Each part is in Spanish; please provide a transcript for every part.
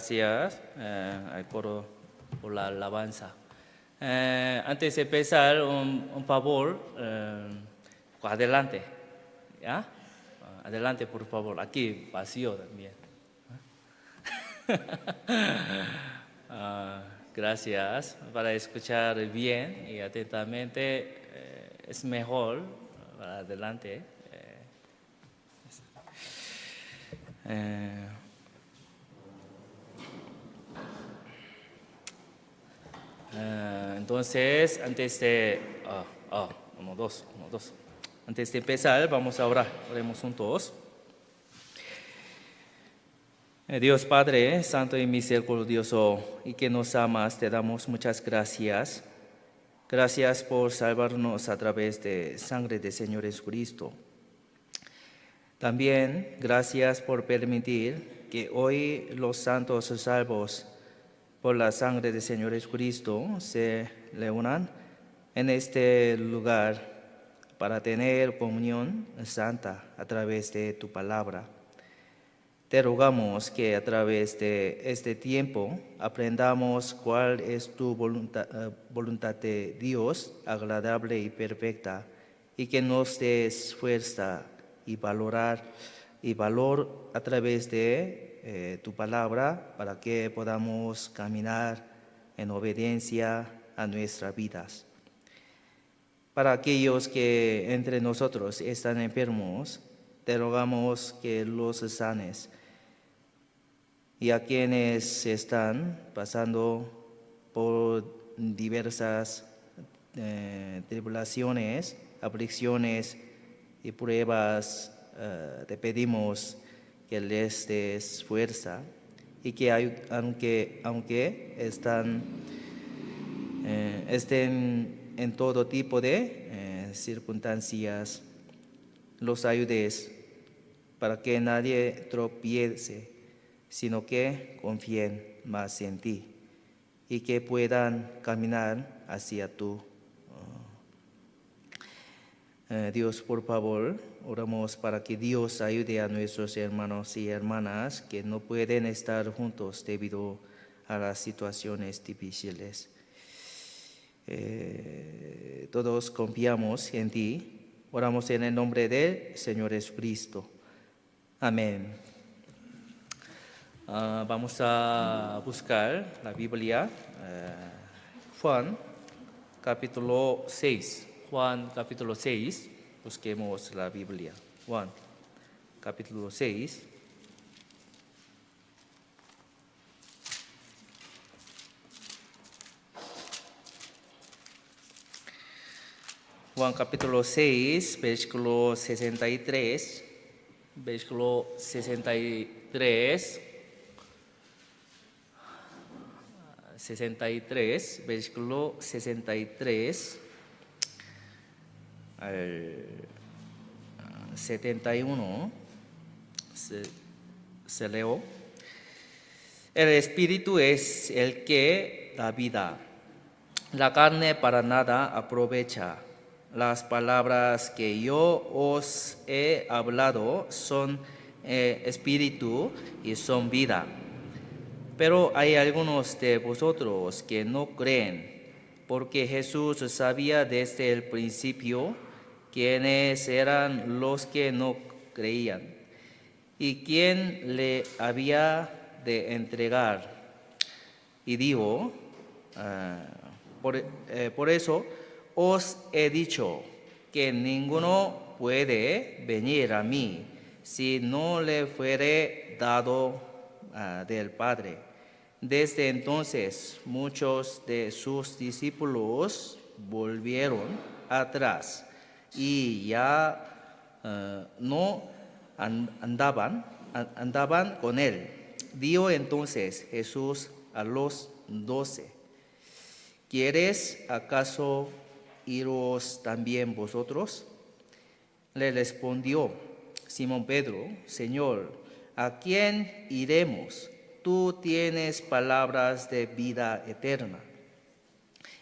Gracias al coro por la alabanza. Antes de empezar, un favor, adelante, ¿ya? Adelante, por favor, aquí vacío también. Gracias para escuchar bien y atentamente, es mejor para adelante. Entonces, antes de antes de empezar, vamos a orar. Oremos juntos. Dios Padre, Santo y Misericordioso, y que nos amas, te damos muchas gracias. Gracias por salvarnos a través de sangre de Señor Jesucristo. También gracias por permitir que hoy los santos salvos por la sangre del Señor Jesucristo se reúnan en este lugar para tener comunión santa a través de tu palabra. Te rogamos que a través de este tiempo aprendamos cuál es tu voluntad de Dios, agradable y perfecta, y que nos des fuerza y valor a través de tu palabra para que podamos caminar en obediencia a nuestras vidas. Para aquellos que entre nosotros están enfermos, te rogamos que los sanes, y a quienes están pasando por diversas tribulaciones, aflicciones y pruebas, te pedimos que les des fuerza y que aunque estén en todo tipo de circunstancias, los ayudes para que nadie tropiece, sino que confíen más en ti y que puedan caminar hacia tú. Dios, por favor, oramos para que Dios ayude a nuestros hermanos y hermanas que no pueden estar juntos debido a las situaciones difíciles. Todos confiamos en ti. Oramos en el nombre del Señor Jesucristo. Amén. Vamos a buscar la Biblia. Juan, capítulo 6. Juan, capítulo 6. Busquemos la Biblia. Juan, capítulo 6. Juan capítulo 6, versículo 63, versículo 63, versículo 63 al 71, se leo. El Espíritu es el que da vida, la carne para nada aprovecha. Las palabras que yo os he hablado son espíritu y son vida. Pero hay algunos de vosotros que no creen, porque Jesús sabía desde el principio quiénes eran los que no creían y quién le había de entregar. Y dijo, por eso os he dicho que ninguno puede venir a mí si no le fuere dado del Padre. Desde entonces muchos de sus discípulos volvieron atrás y ya no andaban con él. Dijo entonces Jesús a los 12: ¿Quieres acaso iros también vosotros? Le respondió Simón Pedro: Señor, ¿a quién iremos? Tú tienes palabras de vida eterna.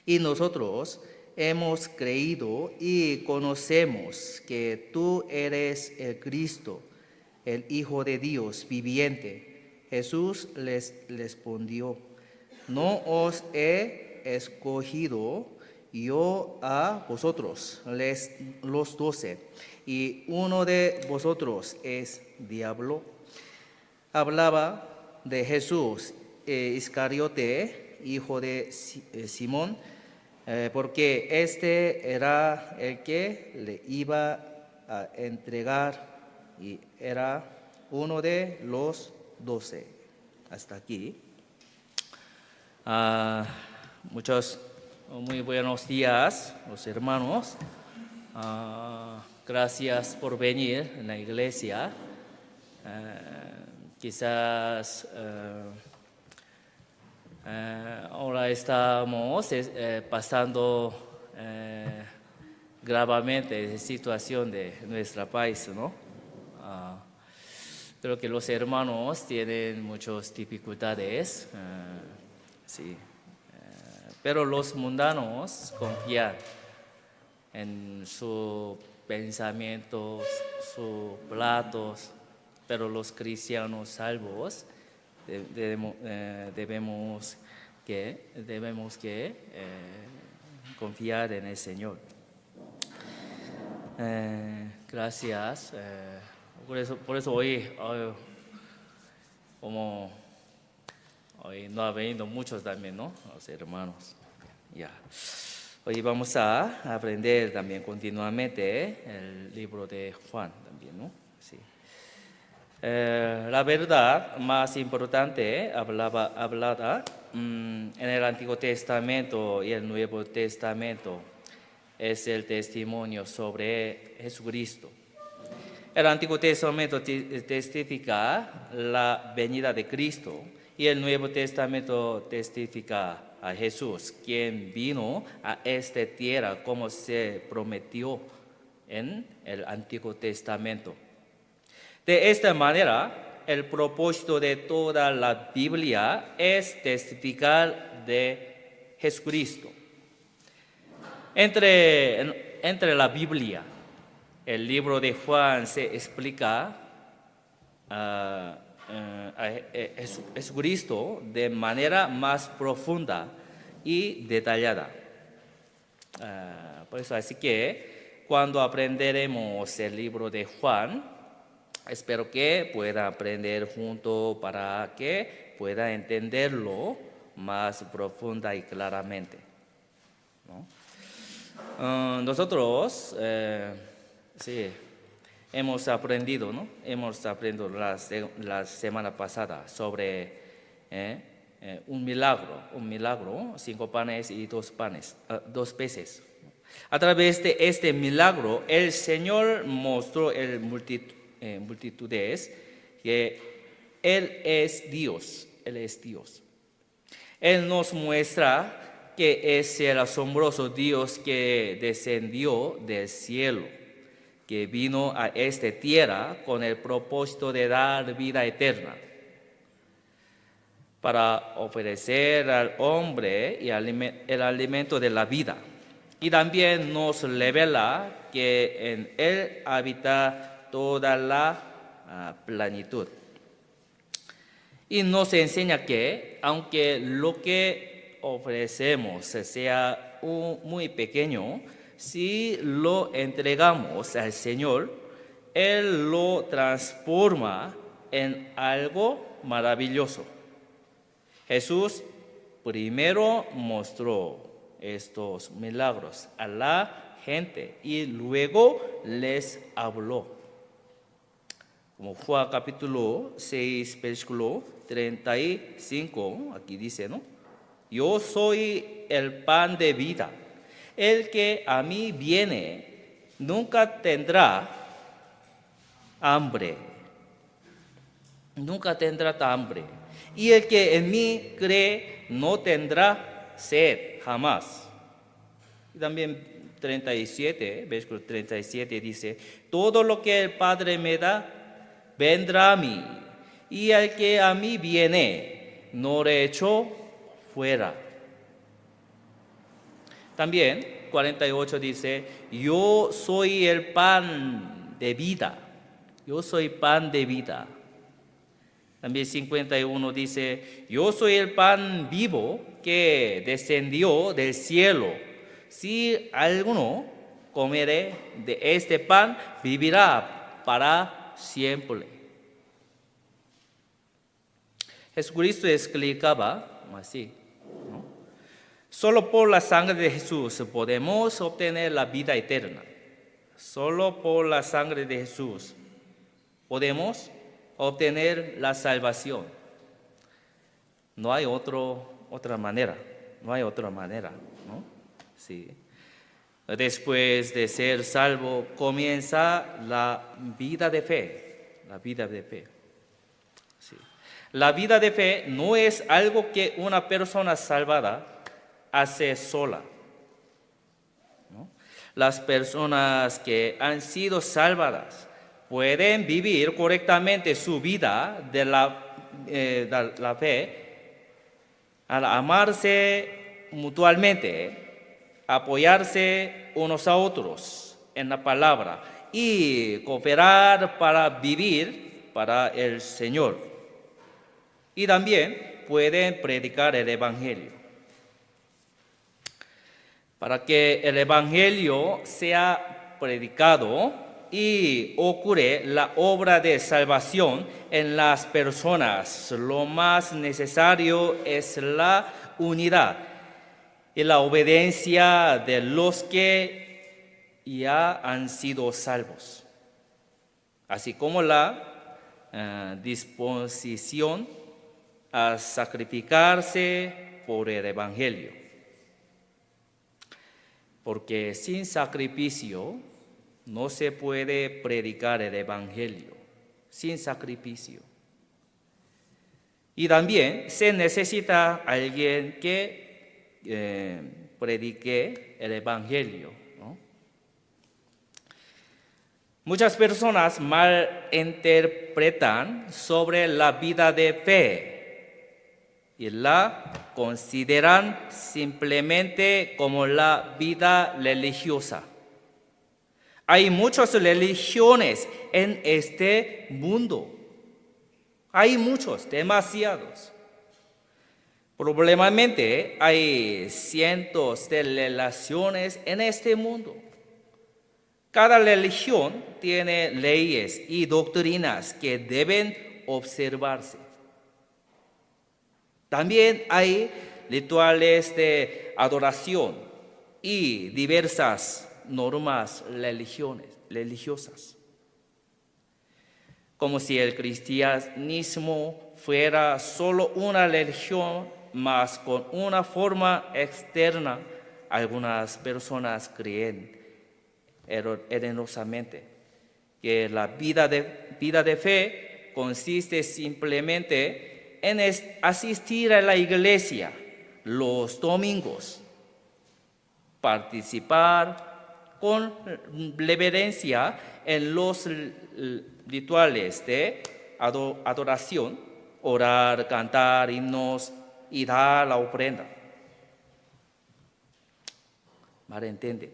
Y nosotros hemos creído y conocemos que tú eres el Cristo, el Hijo de Dios viviente. Jesús les respondió: no os he escogido yo a vosotros, los 12, y uno de vosotros es diablo. Hablaba de Jesús Iscariote, hijo de Simón, porque este era el que le iba a entregar y era uno de los 12. Hasta aquí. Muchos muy buenos días, los hermanos. Gracias por venir a la iglesia. Quizás ahora estamos pasando gravemente la situación de nuestro país, ¿no? Creo que los hermanos tienen muchas dificultades, sí. Pero los mundanos confían en sus pensamientos, sus platos, pero los cristianos salvos debemos que confiar en el Señor. Gracias. Por eso hoy, como hoy no ha venido muchos también, ¿no? Los hermanos. Ya. Hoy vamos a aprender también continuamente el libro de Juan también, ¿no? Sí. La verdad más importante hablada en el Antiguo Testamento y el Nuevo Testamento es el testimonio sobre Jesucristo. El Antiguo Testamento testifica la venida de Cristo Y el Nuevo Testamento testifica a Jesús, quien vino a esta tierra como se prometió en el Antiguo Testamento. De esta manera, el propósito de toda la Biblia es testificar de Jesucristo. Entre la Biblia, el libro de Juan se explica a Jesucristo de manera más profunda y detallada. Por eso, así que cuando aprenderemos el libro de Juan, espero que pueda aprender junto para que pueda entenderlo más profunda y claramente, ¿no? Nosotros, sí, hemos aprendido, ¿no? Hemos aprendido la semana pasada sobre un milagro, 5 panes y 2 peces. A través de este milagro, el Señor mostró a multitudes que Él es Dios. Él nos muestra que es el asombroso Dios que descendió del cielo, que vino a esta tierra con el propósito de dar vida eterna, para ofrecer al hombre el alimento de la vida. Y también nos revela que en Él habita toda la plenitud. Y nos enseña que, aunque lo que ofrecemos sea muy pequeño, si lo entregamos al Señor, Él lo transforma en algo maravilloso. Jesús primero mostró estos milagros a la gente y luego les habló. Como Juan capítulo 6, versículo 35, aquí dice, ¿no? Yo soy el pan de vida. El que a mí viene nunca tendrá hambre. Nunca tendrá hambre. Y el que en mí cree no tendrá sed jamás. Y también 37, versículo 37 dice, todo lo que el Padre me da, vendrá a mí. Y el que a mí viene, no le echo fuera. También 48 dice, yo soy el pan de vida. Yo soy pan de vida. También 51 dice, yo soy el pan vivo que descendió del cielo. Si alguno comiere de este pan, vivirá para siempre. Jesucristo explicaba así, ¿no? Solo por la sangre de Jesús podemos obtener la vida eterna. Solo por la sangre de Jesús podemos obtener la salvación. No hay otra manera, ¿no? Sí. Después de ser salvo comienza la vida de fe, Sí. La vida de fe no es algo que una persona salvada hace sola, ¿no? Las personas que han sido salvadas pueden vivir correctamente su vida de la fe al amarse mutuamente, apoyarse unos a otros en la palabra y cooperar para vivir para el Señor. Y también pueden predicar el Evangelio. Para que el Evangelio sea predicado y ocurre la obra de salvación en las personas, lo más necesario es la unidad y la obediencia de los que ya han sido salvos, así como la disposición a sacrificarse por el Evangelio. Porque sin sacrificio no se puede predicar el Evangelio. Sin sacrificio. Y también se necesita alguien que predique el Evangelio, ¿no? Muchas personas malinterpretan sobre la vida de fe y la consideran simplemente como la vida religiosa. Hay muchas religiones en este mundo. Hay muchos, demasiados. Probablemente hay cientos de relaciones en este mundo. Cada religión tiene leyes y doctrinas que deben observarse. También hay rituales de adoración y diversas normas religiosas. Como si el cristianismo fuera solo una religión más con una forma externa. Algunas personas creen erróneamente que la vida de fe consiste simplemente en asistir a la iglesia los domingos, participar con reverencia en los rituales de adoración, orar, cantar himnos y dar la ofrenda. ¿Malentiende?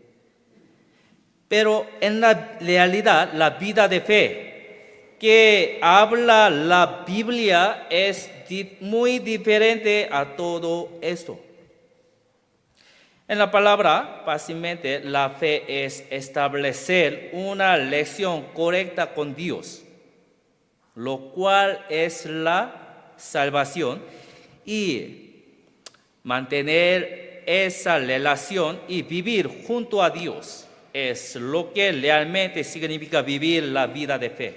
Pero en la realidad, la vida de fe que habla la Biblia es muy diferente a todo esto. En la palabra, fácilmente, la fe es establecer una relación correcta con Dios, lo cual es la salvación, y mantener esa relación y vivir junto a Dios es lo que realmente significa vivir la vida de fe.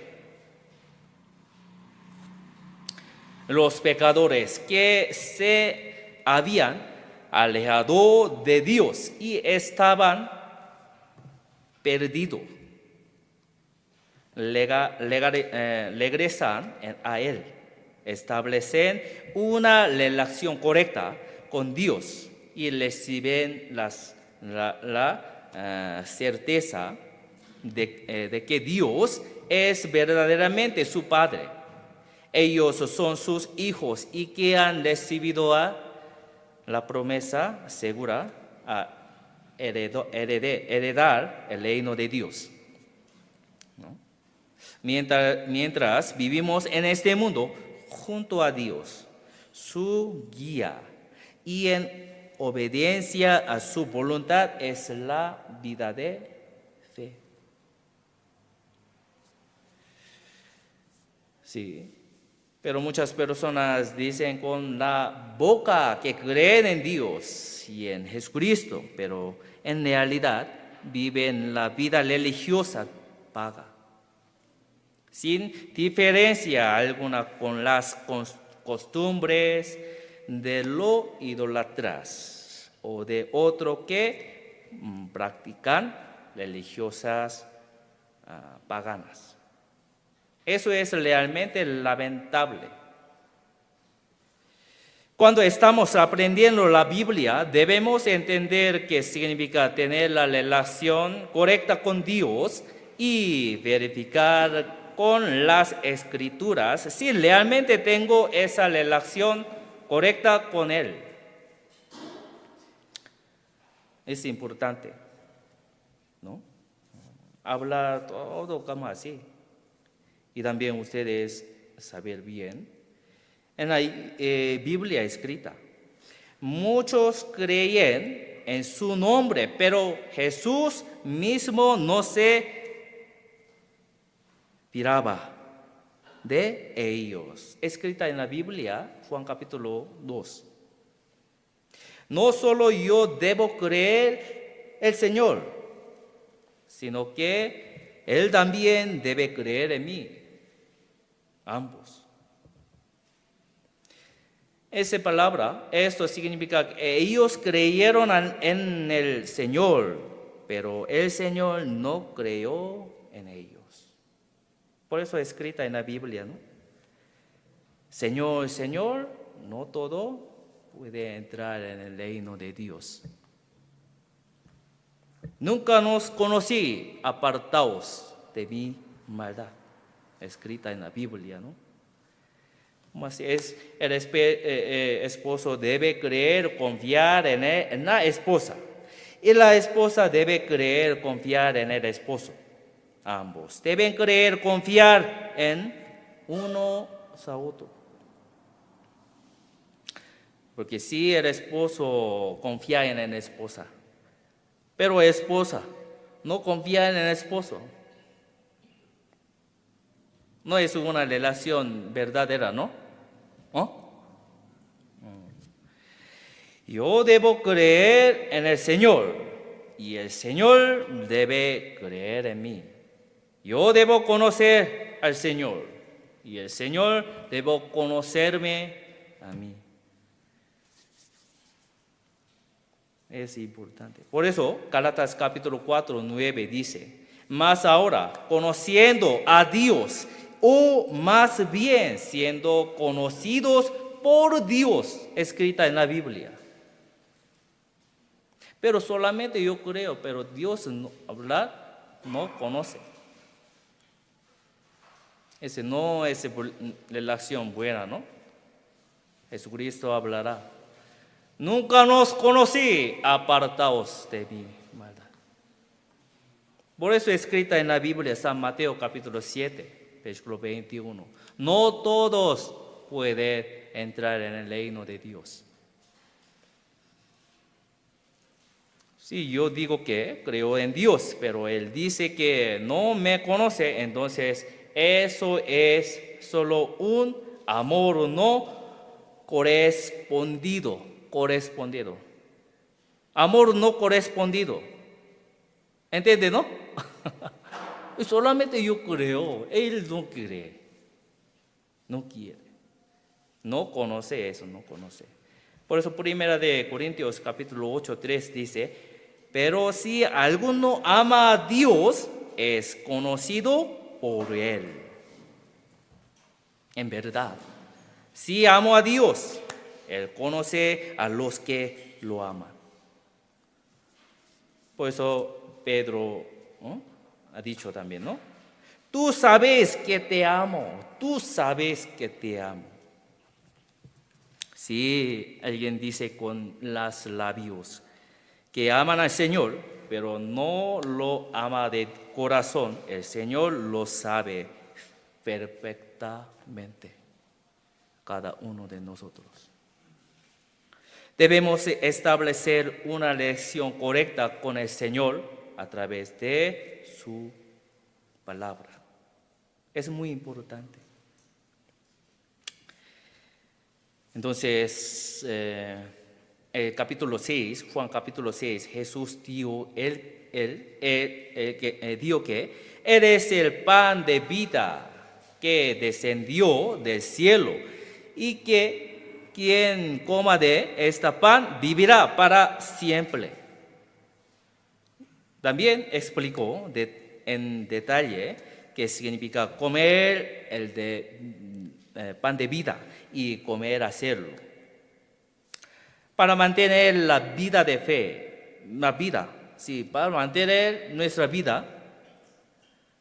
Los pecadores que se habían alejado de Dios y estaban perdidos, regresan a Él, establecen una relación correcta con Dios y reciben la certeza de que Dios es verdaderamente su Padre. Ellos son sus hijos y que han recibido la promesa segura a heredar el reino de Dios, ¿no? Mientras vivimos en este mundo junto a Dios, su guía, y en obediencia a su voluntad es la vida de fe. Sí. Pero muchas personas dicen con la boca que creen en Dios y en Jesucristo, pero en realidad viven la vida religiosa paga, sin diferencia alguna con las costumbres de los idólatras o de otros que practican religiosas paganas. Eso es realmente lamentable. Cuando estamos aprendiendo la Biblia, debemos entender qué significa tener la relación correcta con Dios y verificar con las Escrituras si realmente tengo esa relación correcta con Él. Es importante, ¿no? Habla todo como así. Y también ustedes saber bien, en la Biblia escrita, muchos creían en su nombre, pero Jesús mismo no se fiaba de ellos. Escrita en la Biblia, Juan capítulo 2. No solo yo debo creer el Señor, sino que Él también debe creer en mí. Ambos. Esa palabra, esto significa que ellos creyeron en el Señor, pero el Señor no creyó en ellos. Por eso es escrita en la Biblia, ¿no? Señor, Señor, no todo puede entrar en el reino de Dios. Nunca nos conocí, apartaos de mi maldad. Escrita en la Biblia, ¿no? Mas el esposo debe creer, confiar en la esposa. Y la esposa debe creer, confiar en el esposo. Ambos deben creer, confiar en uno a otro. Porque si el esposo confía en la esposa, pero la esposa no confía en el esposo, no es una relación verdadera, ¿no? Yo debo creer en el Señor y el Señor debe creer en mí. Yo debo conocer al Señor y el Señor debe conocerme a mí. Es importante. Por eso, Gálatas capítulo 4, 9 dice, mas ahora, conociendo a Dios, o más bien siendo conocidos por Dios, escrita en la Biblia. Pero solamente yo creo, pero Dios hablar no conoce. Ese no es relación buena, ¿no? Jesucristo hablará. Nunca nos conocí, apartaos de mi maldad. Por eso escrita en la Biblia, San Mateo capítulo 7, versículo 21. No todos pueden entrar en el reino de Dios. Sí, yo digo que creo en Dios, pero Él dice que no me conoce, entonces eso es solo un amor no correspondido. Amor no correspondido. ¿Entiende, no? Solamente yo creo, Él no cree, no quiere, no conoce eso, no conoce. Por eso Primera de Corintios capítulo 8, 3 dice, pero si alguno ama a Dios, es conocido por Él. En verdad, si amo a Dios, Él conoce a los que lo aman. Por eso Pedro ha dicho también, ¿no? Tú sabes que te amo, tú sabes que te amo. Si alguien dice con los labios que aman al Señor, pero no lo ama de corazón, el Señor lo sabe perfectamente, cada uno de nosotros. Debemos establecer una relación correcta con el Señor a través de su palabra. Es muy importante. Entonces, el capítulo 6, Juan capítulo 6, Jesús dijo, dijo que Él es el pan de vida que descendió del cielo y que quien coma de este pan vivirá para siempre. También explicó en detalle qué significa comer el pan de vida y comer hacerlo. Para mantener la vida de fe, para mantener nuestra vida,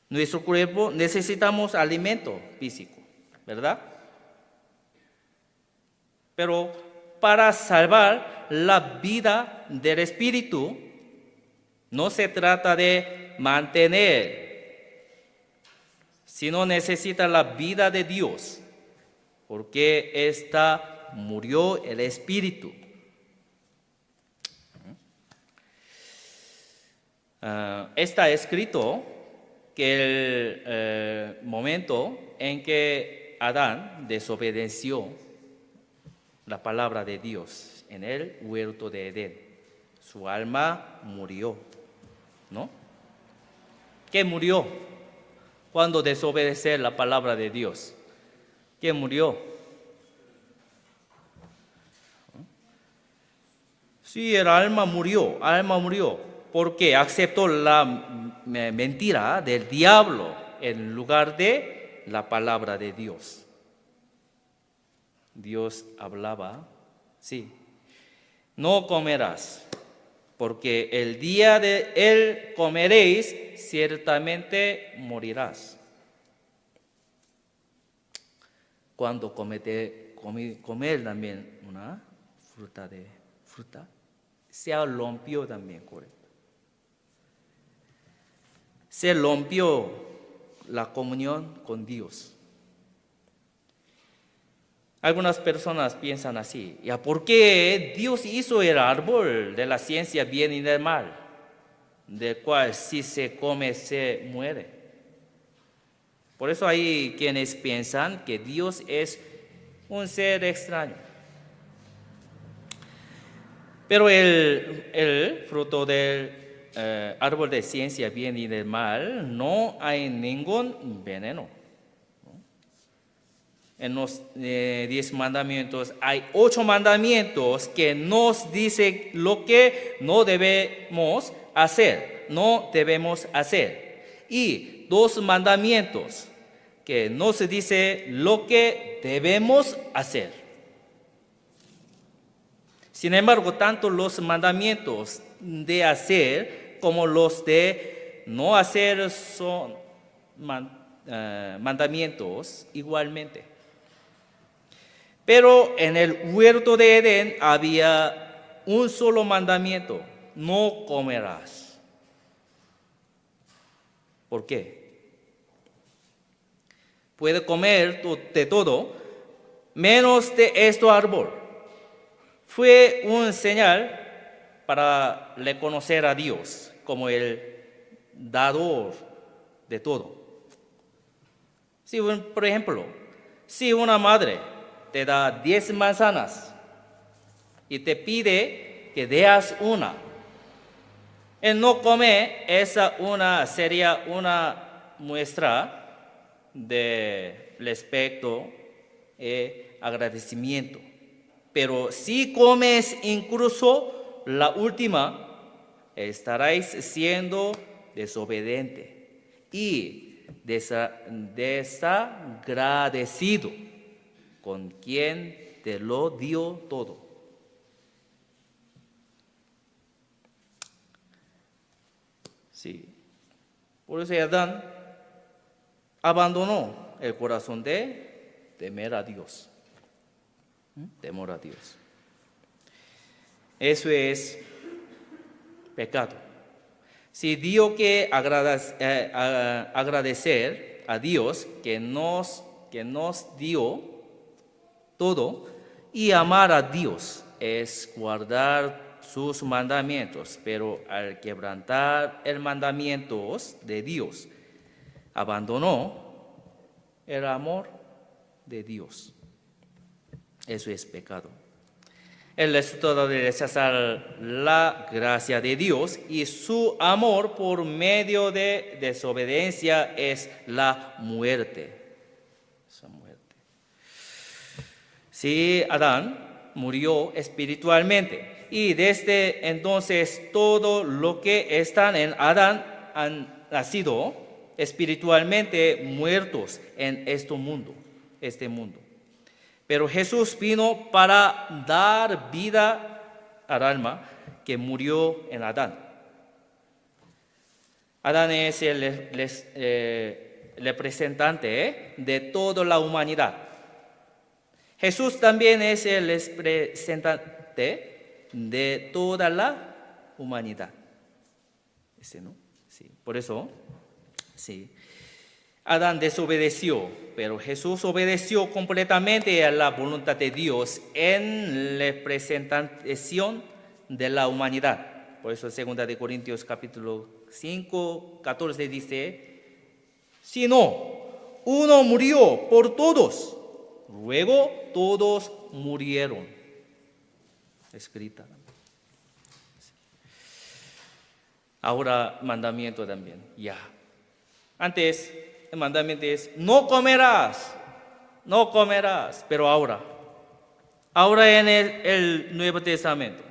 nuestro cuerpo necesitamos alimento físico, ¿verdad? Pero para salvar la vida del espíritu, no se trata de mantener, sino necesita la vida de Dios, porque esta murió el espíritu. Está escrito que el momento en que Adán desobedeció la palabra de Dios en el huerto de Edén, su alma murió, ¿no? ¿Qué murió cuando desobedeció la palabra de Dios? ¿Qué murió? Sí, el alma murió, porque aceptó la mentira del diablo en lugar de la palabra de Dios. Dios hablaba, sí, no comerás, porque el día de él comeréis, ciertamente morirás. Cuando comer también una fruta, se rompió también, correcto. Se rompió la comunión con Dios. Algunas personas piensan así, ¿ya por qué Dios hizo el árbol de la ciencia bien y del mal, del cual si se come se muere? Por eso hay quienes piensan que Dios es un ser extraño. Pero el fruto del árbol de ciencia bien y del mal no hay ningún veneno. En los 10 mandamientos hay 8 mandamientos que nos dicen lo que no debemos hacer, y 2 mandamientos que nos dice lo que debemos hacer. Sin embargo, tanto los mandamientos de hacer como los de no hacer son mandamientos igualmente. Pero en el huerto de Edén había un solo mandamiento: no comerás. ¿Por qué? Puede comer de todo, menos de este árbol. Fue un señal para reconocer a Dios como el dador de todo. Si, por ejemplo, si una madre te da 10 manzanas y te pide que deas una, el no comer sería una muestra de respeto y agradecimiento. Pero si comes incluso la última, estaréis siendo desobediente y desagradecido con quien te lo dio todo. Sí. Por eso Adán abandonó el corazón de temer a Dios. Temor a Dios. Eso es pecado. Si dio que agradecer a Dios que nos dio todo, y amar a Dios es guardar sus mandamientos, pero al quebrantar el mandamiento de Dios, abandonó el amor de Dios. Eso es pecado. El resultado de rechazar la gracia de Dios y su amor por medio de desobediencia es la muerte. Esa muerte. Sí, Adán murió espiritualmente y desde entonces todo lo que están en Adán han nacido espiritualmente muertos en este mundo. Pero Jesús vino para dar vida al alma que murió en Adán. Adán es el representante de toda la humanidad. Jesús también es el representante de toda la humanidad. ¿No? Sí. Por eso, sí. Adán desobedeció, pero Jesús obedeció completamente a la voluntad de Dios en la representación de la humanidad. Por eso 2 Corintios capítulo 5, 14 dice: si no, uno murió por todos, luego todos murieron. Escrita. Ahora mandamiento también, ya. Antes el mandamiento es: no comerás, pero ahora en el Nuevo Testamento,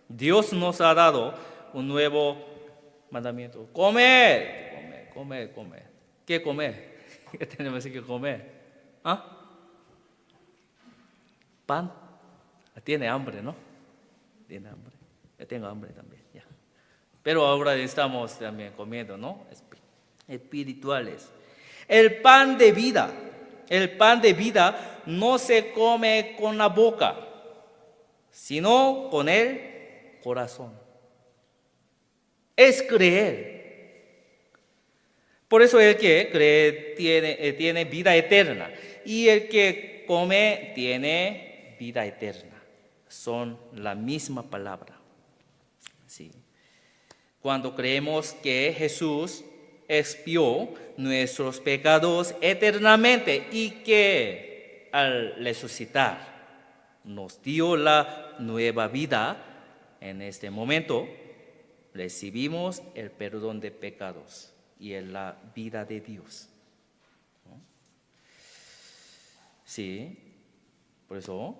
Dios nos ha dado un nuevo mandamiento: comer. ¿Qué comer? ¿Qué tenemos que comer? ¿Ah? pan. Tiene hambre, ¿no? Tiene hambre. Yo tengo hambre también, ya. Pero ahora estamos también comiendo, ¿no? Espirituales. El pan de vida. El pan de vida no se come con la boca, sino con el corazón. Es creer. Por eso el que cree tiene vida eterna. Y el que come tiene vida eterna. Son la misma palabra. Sí. Cuando creemos que Jesús expió nuestros pecados eternamente y que al resucitar nos dio la nueva vida, en este momento recibimos el perdón de pecados y la vida de Dios. ¿No? Sí, por eso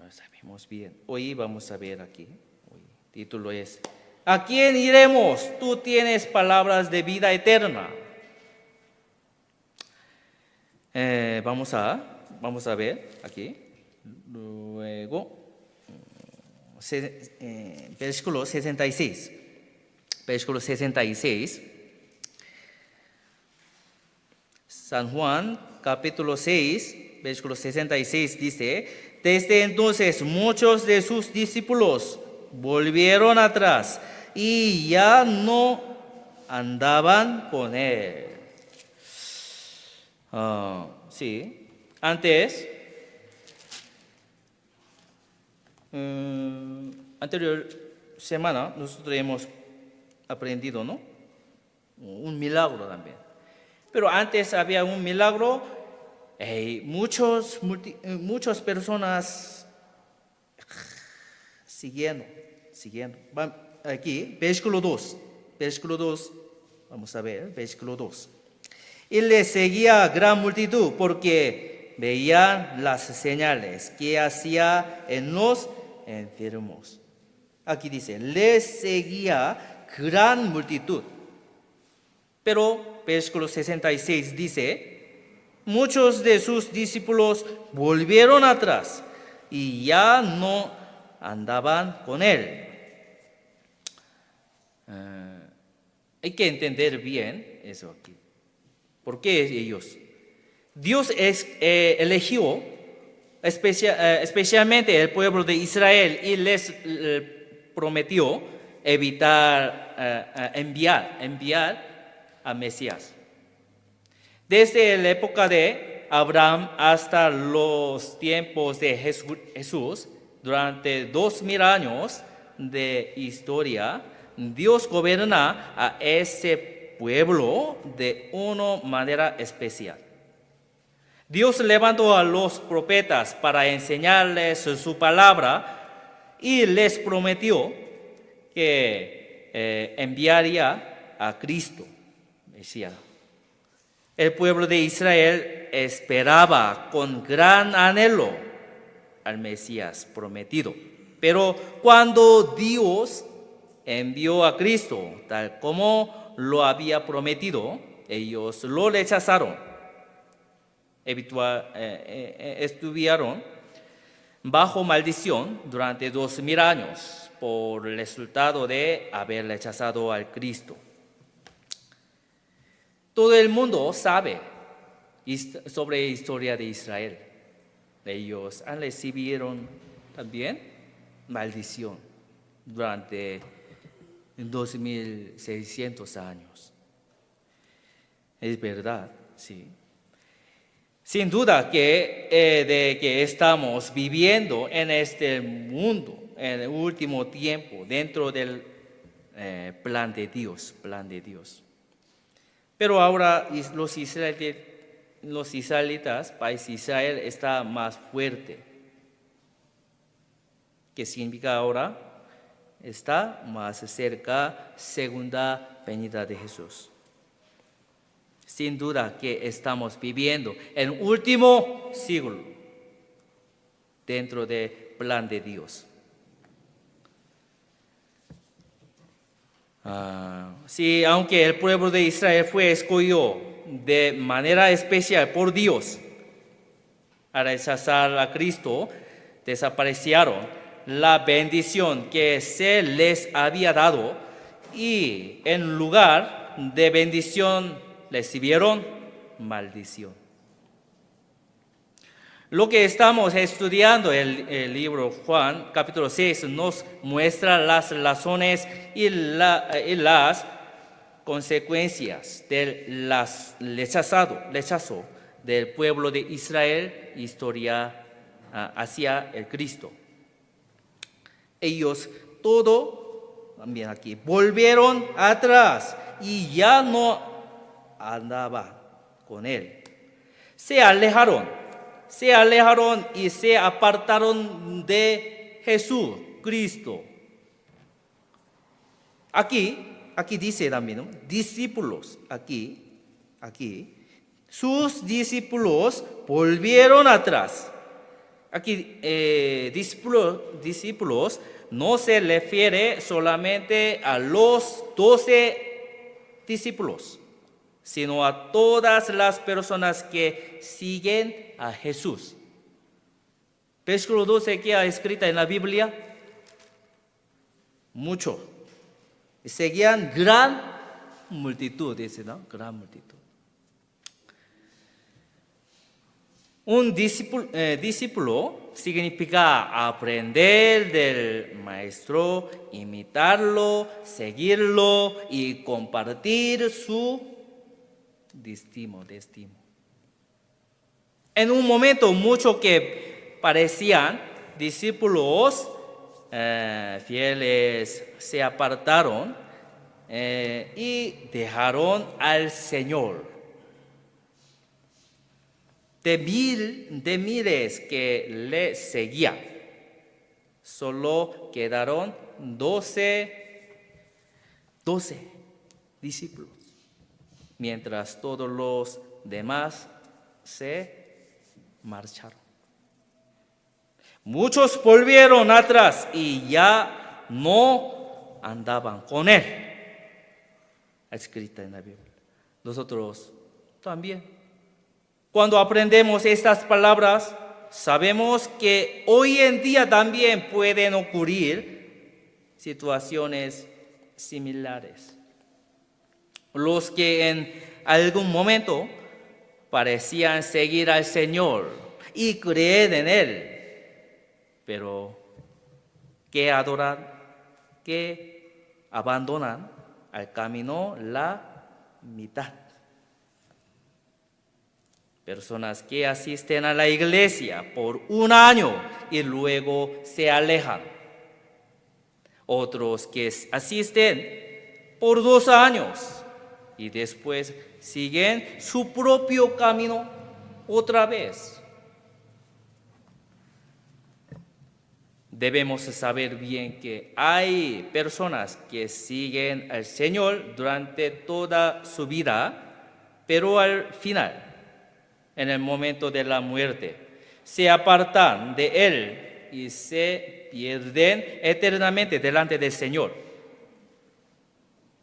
sabemos bien. Hoy vamos a ver aquí, el título es: ¿a quién iremos? Tú tienes palabras de vida eterna. Vamos a ver aquí. Luego, versículo 66. Versículo 66. San Juan, capítulo 6, versículo 66 dice: desde entonces muchos de sus discípulos volvieron atrás y ya no andaban con él. Sí, antes, anterior semana nosotros hemos aprendido, ¿no? Un milagro también. Pero antes había un milagro, muchas personas siguiendo. Aquí, versículo 2, vamos a ver, versículo 2. Y le seguía gran multitud porque veían las señales que hacía en los enfermos. Aquí dice, le seguía gran multitud. Pero versículo 66 dice, muchos de sus discípulos volvieron atrás y ya no andaban con él. Hay que entender bien eso aquí. ¿Por qué ellos? Dios eligió especialmente el pueblo de Israel y les prometió enviar a Mesías. Desde la época de Abraham hasta los tiempos de Jesús, durante 2000 años de historia, Dios gobierna a ese pueblo de una manera especial. Dios levantó a los profetas para enseñarles su palabra y les prometió que enviaría a Cristo, Mesías. El pueblo de Israel esperaba con gran anhelo al Mesías prometido. Pero cuando Dios envió a Cristo, tal como lo había prometido, ellos lo rechazaron. Estuvieron bajo maldición durante 2000 años por el resultado de haber rechazado al Cristo. Todo el mundo sabe sobre la historia de Israel. Ellos han recibido también maldición durante 2600 años. Es verdad, sí. Sin duda de que estamos viviendo en este mundo, en el último tiempo, dentro del plan de Dios. Pero ahora los israelitas, país Israel, está más fuerte. ¿Qué significa ahora? Está más cerca segunda venida de Jesús. Sin duda que estamos viviendo en el último siglo dentro del plan de Dios. Sí, aunque el pueblo de Israel fue escogido de manera especial por Dios al rechazar a Cristo, desaparecieron la bendición que se les había dado y en lugar de bendición recibieron maldición. Lo que estamos estudiando el libro Juan, capítulo 6, nos muestra las razones y las consecuencias del rechazo del pueblo de Israel, historia hacia el Cristo. Ellos también aquí, volvieron atrás y ya no andaban con él. Se alejaron y se apartaron de Jesús, Cristo. Aquí dice también, ¿no? Discípulos, aquí, sus discípulos volvieron atrás. Aquí, discípulos no se refiere solamente a los 12 discípulos, sino a todas las personas que siguen a Jesús. Versículo 12 que ha escrito en la Biblia, mucho. Seguían gran multitud, dice, ¿no? Gran multitud. Un discípulo significa aprender del maestro, imitarlo, seguirlo y compartir su destino. En un momento muchos que parecían discípulos fieles se apartaron y dejaron al Señor. De miles que le seguían, solo quedaron 12 discípulos, mientras todos los demás se marcharon. Muchos volvieron atrás y ya no andaban con él. Escrita en la Biblia. Nosotros también. Cuando aprendemos estas palabras, sabemos que hoy en día también pueden ocurrir situaciones similares. Los que en algún momento parecían seguir al Señor y creer en Él, pero que adoran, que abandonan al camino la mitad. Personas que asisten a la iglesia por un año y luego se alejan. Otros que asisten por 2 años y después siguen su propio camino otra vez. Debemos saber bien que hay personas que siguen al Señor durante toda su vida, pero al final, en el momento de la muerte, se apartan de Él y se pierden eternamente delante del Señor.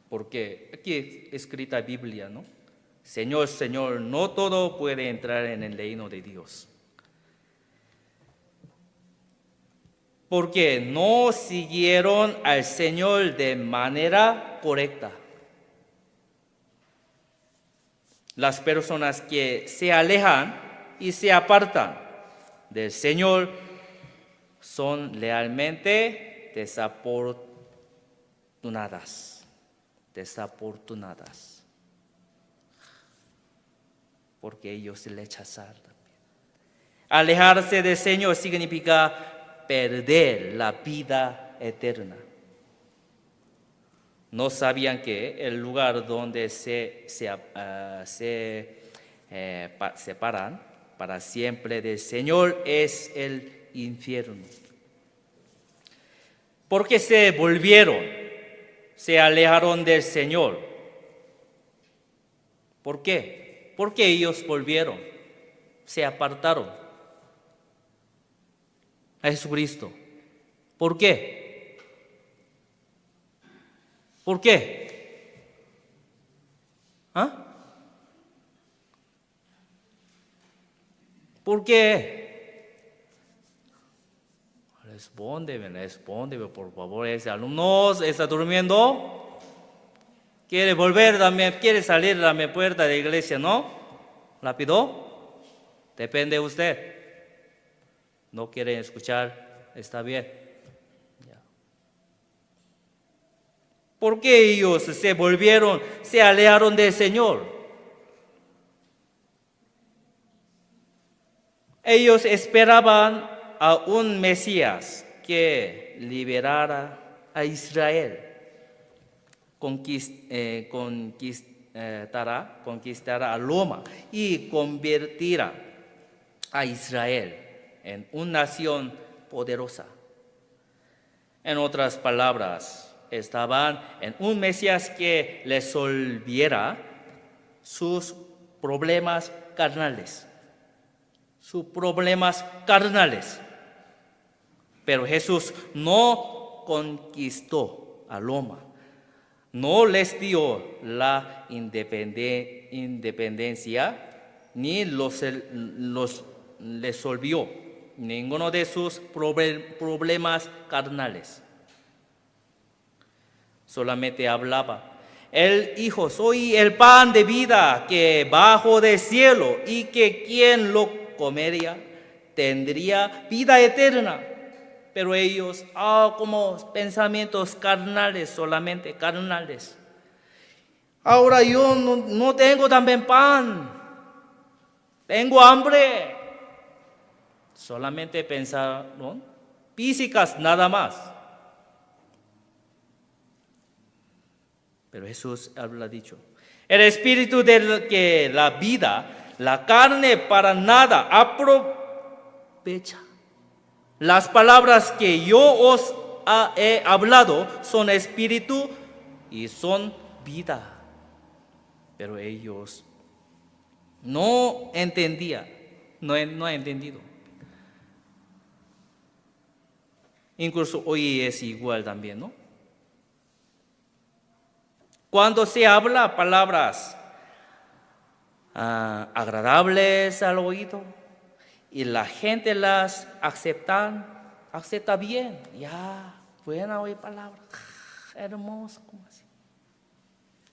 Porque aquí escrita Biblia, ¿no? Señor, Señor, no todo puede entrar en el reino de Dios. Porque no siguieron al Señor de manera correcta. Las personas que se alejan y se apartan del Señor son realmente desafortunadas. Porque ellos le rechazaron también. Alejarse del Señor significa perder la vida eterna. No sabían que el lugar donde se separan para siempre del Señor es el infierno. Porque se volvieron, se alejaron del Señor. ¿Por qué? Porque ellos volvieron, se apartaron a Jesucristo. ¿Por qué? ¿Por qué? ¿Por qué? Respóndeme, por favor. Ese alumno está durmiendo. Quiere volver también, quiere salir de la puerta de la iglesia, ¿no? Rápido. Depende de usted. No quiere escuchar, está bien. Ya. ¿Por qué ellos se alejaron del Señor? Ellos esperaban a un Mesías que liberara a Israel, conquistara a Roma y convertirá a Israel en una nación poderosa. En otras palabras, estaban en un Mesías que resolviera sus problemas carnales. Pero Jesús no conquistó a Roma, no les dio la independencia, ni los resolvió ninguno de sus problemas carnales. Solamente hablaba: el Hijo, soy el pan de vida que bajó del cielo, y que quien lo comería tendría vida eterna. Pero ellos, como pensamientos carnales, solamente carnales. Ahora yo no tengo también pan, tengo hambre. Solamente pensaron físicas nada más. Pero Jesús habla dicho: el espíritu del que la vida, la carne para nada aprovecha. Las palabras que yo os he hablado son espíritu y son vida. Pero ellos no entendían, no han entendido. Incluso hoy es igual también, ¿no? Cuando se habla palabras agradables al oído y la gente las acepta bien, ya, buena oír palabras, hermoso, como así.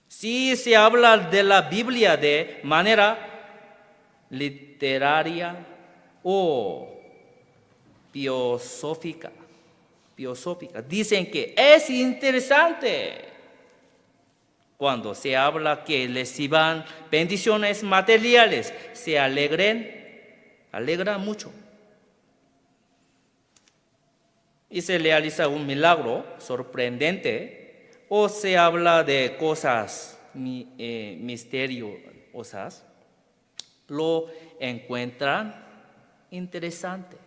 Si se habla de la Biblia de manera literaria o filosófica, dicen que es interesante. Cuando se habla que reciban bendiciones materiales, se alegra mucho. Y se realiza un milagro sorprendente, o se habla de cosas misteriosas, lo encuentran interesante.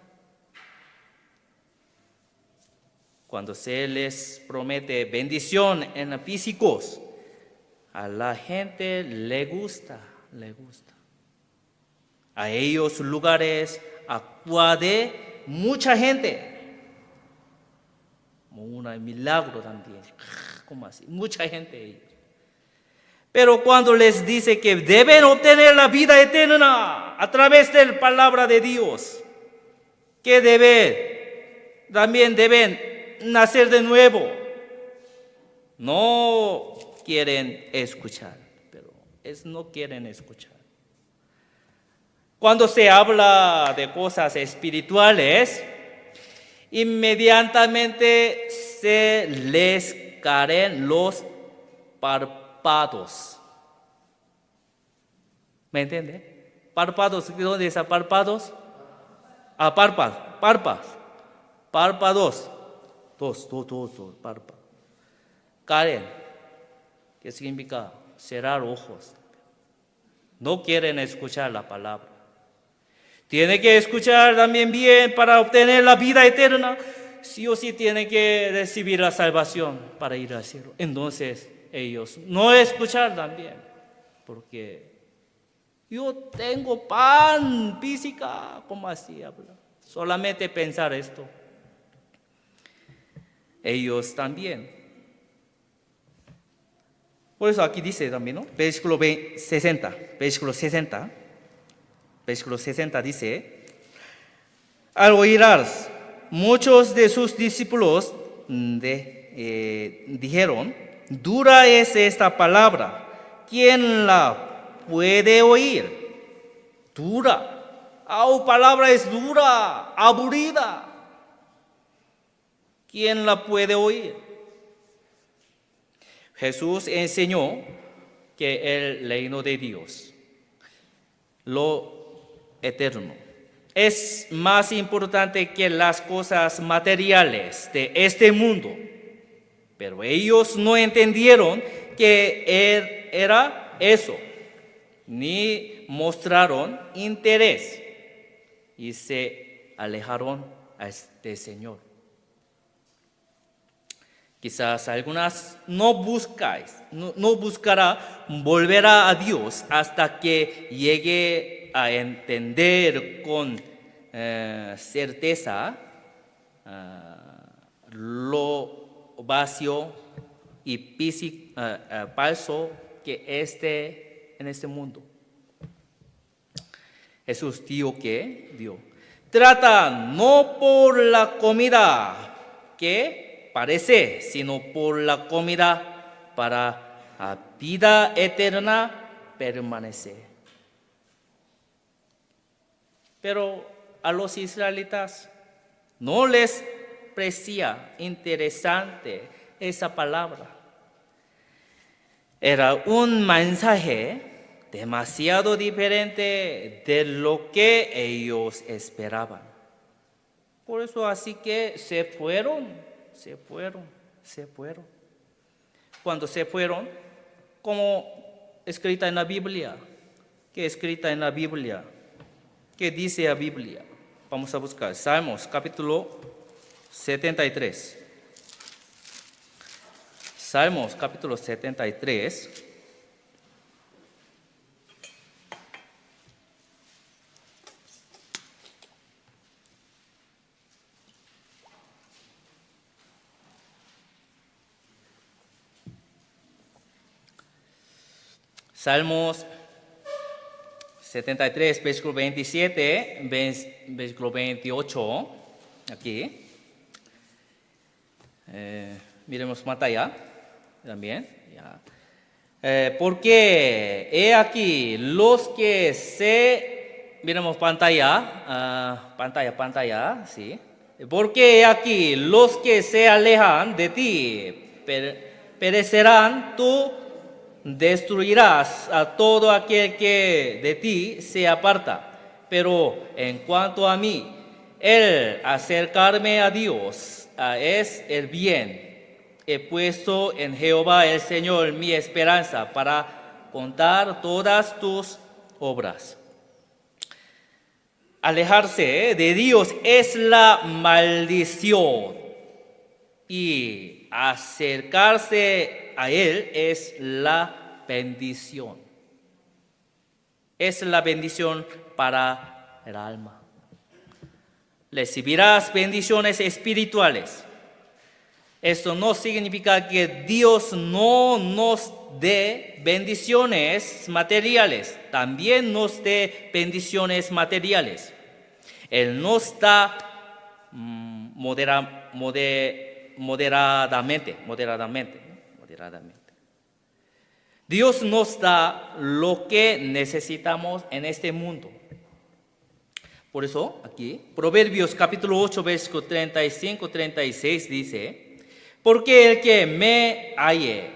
Cuando se les promete bendición en físicos, a la gente le gusta. A ellos lugares acude mucha gente. Un milagro también. ¿Cómo así? Mucha gente. Pero cuando les dice que deben obtener la vida eterna a través de la palabra de Dios, que también deben nacer de nuevo, no quieren escuchar, no quieren escuchar. Cuando se habla de cosas espirituales, inmediatamente se les caen los párpados. ¿Me entiende? Párpados, ¿dónde están párpados? Párpados. Dos, párpados. Caen. ¿Qué significa? Cerrar ojos. No quieren escuchar la palabra. Tiene que escuchar también bien para obtener la vida eterna. Sí o sí tiene que recibir la salvación para ir al cielo. Entonces ellos no escuchar también, porque yo tengo pan física, ¿cómo así habla? Solamente pensar esto. Ellos también. Por eso aquí dice también, ¿no? Versículo 60 dice: al oirás muchos de sus discípulos dijeron, dura es esta palabra, ¿quién la puede oír? Dura, palabra es dura, aburrida, ¿quién la puede oír? Jesús enseñó que el reino de Dios, lo eterno, es más importante que las cosas materiales de este mundo. Pero ellos no entendieron que era eso, ni mostraron interés y se alejaron a este Señor. Quizás algunas no buscará volver a Dios hasta que llegue a entender con certeza lo vacío y falso que en este mundo. Jesús dijo trata no por la comida que parece, sino por la comida para la vida eterna permanecer. Pero a los israelitas no les parecía interesante esa palabra. Era un mensaje demasiado diferente de lo que ellos esperaban. Por eso así que se fueron. Cuando se fueron, como escrita en la Biblia, ¿qué escrita en la Biblia? ¿Qué dice la Biblia? Vamos a buscar Salmos capítulo 73. Salmos capítulo 73. Salmos 73, versículo 27, versículo 28, aquí. Miremos pantalla también. Porque he aquí los que miremos pantalla, sí. Porque he aquí los que se alejan de ti perecerán, tú destruirás a todo aquel que de ti se aparta. Pero en cuanto a mí, el acercarme a Dios es el bien. He puesto en Jehová el Señor mi esperanza para contar todas tus obras. Alejarse de Dios es la maldición y acercarse a Él es la bendición. Es la bendición para el alma. Recibirás bendiciones espirituales. Esto no significa que Dios no nos dé bendiciones materiales. También nos dé bendiciones materiales. Él nos da moderadamente. Dios nos da lo que necesitamos en este mundo. Por eso, aquí, Proverbios capítulo 8, versículo 35-36 dice: porque el que me halle,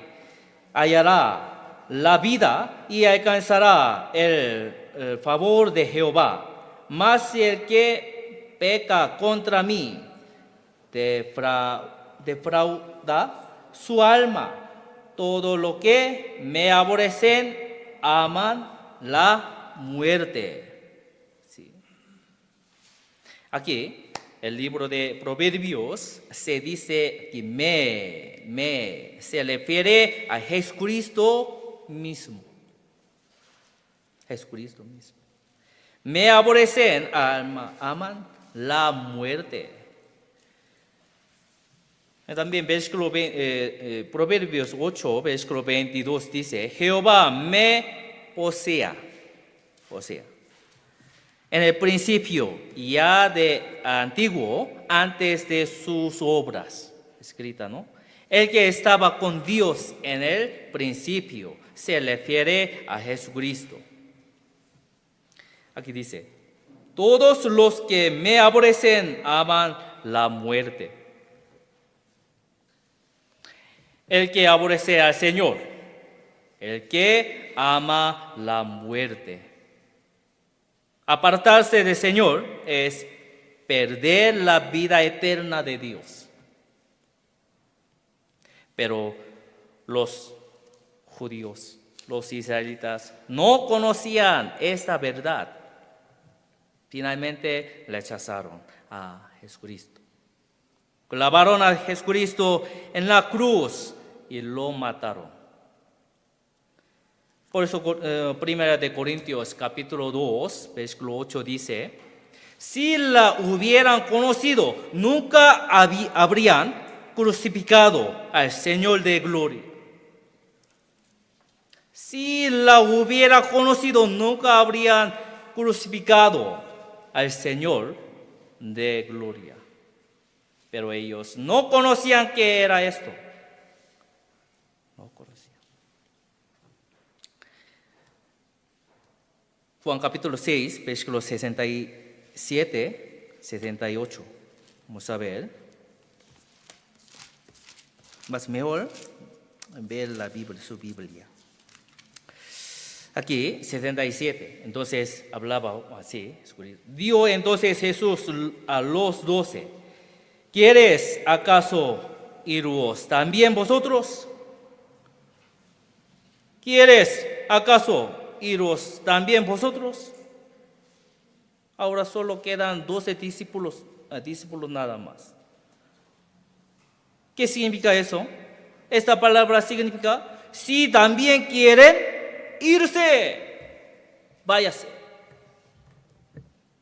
hallará la vida y alcanzará el favor de Jehová. Mas el que peca contra mí, defrauda su alma. Todo lo que me aborrecen aman la muerte. Sí. Aquí, el libro de Proverbios se dice que se refiere a Jesucristo mismo. Jesucristo mismo. Me aborrecen, aman la muerte. También Proverbios 8, versículo 22 dice: Jehová me posea. En el principio, ya de antiguo, antes de sus obras, escrita, ¿no? El que estaba con Dios en el principio se refiere a Jesucristo. Aquí dice, todos los que me aborrecen aman la muerte. El que aborrece al Señor, el que ama la muerte. Apartarse del Señor es perder la vida eterna de Dios. Pero los judíos, los israelitas, no conocían esta verdad. Finalmente rechazaron a Jesucristo. Clavaron a Jesucristo en la cruz y lo mataron. Por eso, 1 Corintios capítulo 2, versículo 8 dice, si la hubieran conocido, nunca habrían crucificado al Señor de gloria. Si la hubiera conocido, nunca habrían crucificado al Señor de gloria. Pero ellos no conocían qué era esto. No conocían. Juan capítulo 6, versículos 67, 78. Vamos a ver. Más mejor ver la Biblia, su Biblia. Aquí, 77. Entonces hablaba así. Dio entonces Jesús a los 12. ¿Quieres acaso iros también vosotros? ¿Quieres acaso iros también vosotros? Ahora solo quedan 12 discípulos nada más. ¿Qué significa eso? Esta palabra significa, si también quieren irse, váyase.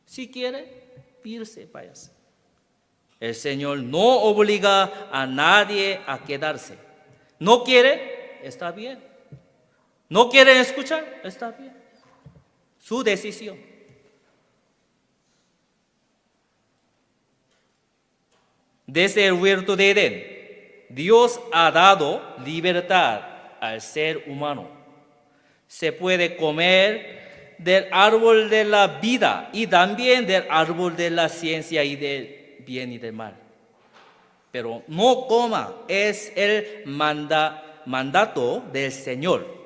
Si quiere irse, váyase. El Señor no obliga a nadie a quedarse. ¿No quiere? Está bien. ¿No quieren escuchar? Está bien. Su decisión. Desde el huerto de Edén, Dios ha dado libertad al ser humano. Se puede comer del árbol de la vida y también del árbol de la ciencia y del bien y del mal. Pero no coma, es el mandato del Señor.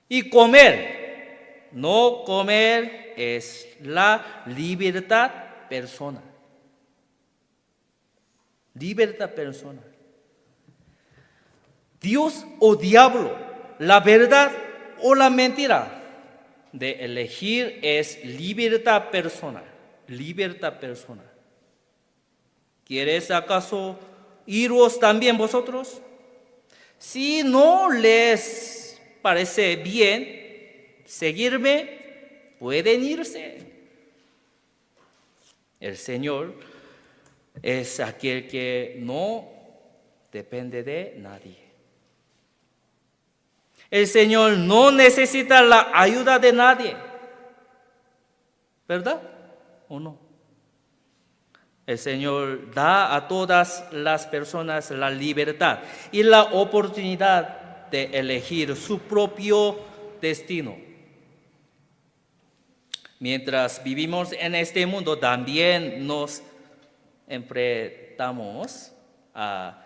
Y comer, no comer es la libertad personal. Libertad personal. Dios o diablo, la verdad o la mentira. De elegir es libertad personal. Libertad personal. ¿Quieres acaso iros también vosotros? Si no les parece bien seguirme, pueden irse. El Señor es aquel que no depende de nadie. El Señor no necesita la ayuda de nadie. ¿Verdad o no? El Señor da a todas las personas la libertad y la oportunidad de elegir su propio destino. Mientras vivimos en este mundo, también nos enfrentamos a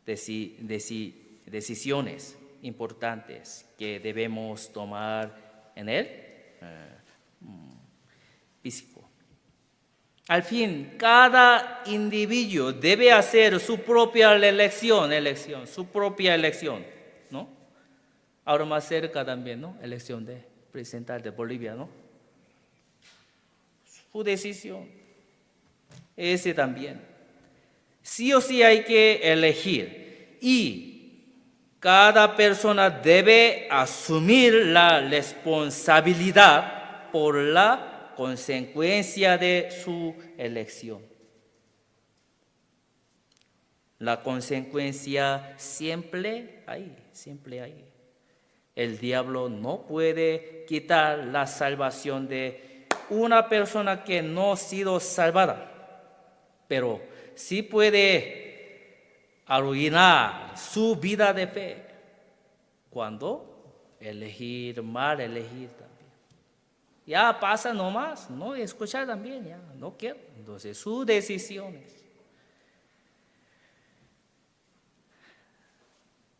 decisiones importantes que debemos tomar en el físico. Al fin, cada individuo debe hacer su propia elección, su propia elección, ¿no? Ahora más cerca también, ¿no? Elección de presidente de Bolivia, ¿no? Su decisión. Ese también. Sí o sí hay que elegir. Y cada persona debe asumir la responsabilidad por la consecuencia de su elección. La consecuencia siempre hay, siempre hay. el diablo no puede quitar la salvación de una persona que no ha sido salvada, pero sí puede arruinar su vida de fe cuando elegir mal, elegir también. Ya pasa nomás, no escuchar también, ya no quiero. Entonces, sus decisiones.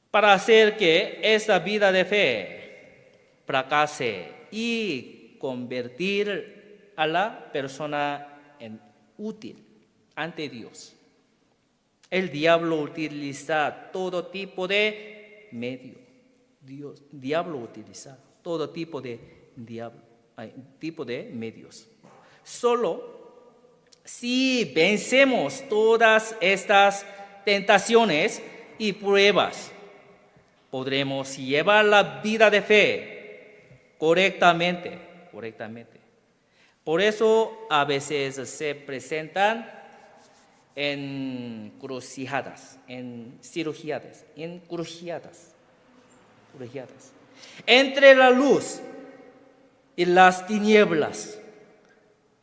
Para hacer que esta vida de fe fracase y convertir a la persona en útil ante Dios. El diablo utiliza todo tipo de medio. Diablo utiliza todo tipo de medios. Solo si vencemos todas estas tentaciones y pruebas, podremos llevar la vida de fe correctamente. Por eso a veces se presentan encrucijadas, en cirugías, encrucijadas. Entre la luz y las tinieblas,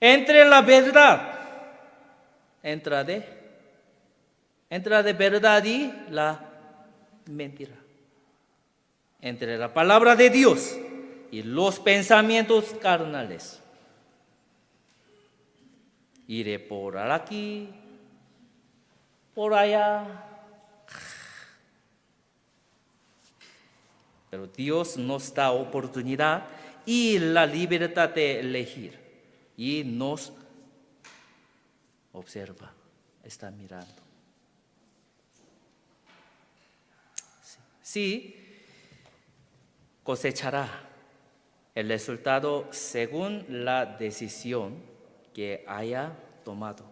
entre la verdad, entre de verdad y la mentira, entre la palabra de Dios y los pensamientos carnales. Iré por aquí, por allá. Pero Dios nos da oportunidad y la libertad de elegir. Y nos observa, está mirando. Sí, cosechará el resultado según la decisión que haya tomado.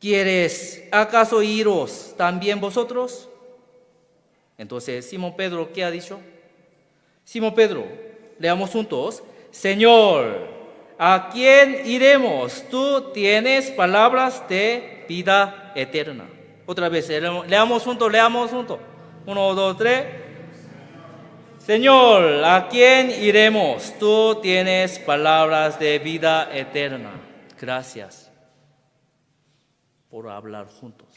¿Quieres acaso iros también vosotros? Entonces Simón Pedro, ¿qué ha dicho? Simón Pedro, leamos juntos. Señor, ¿a quién iremos? Tú tienes palabras de vida eterna. Otra vez, leamos juntos. 1, 2, 3. Señor, ¿a quién iremos? Tú tienes palabras de vida eterna. Gracias por hablar juntos.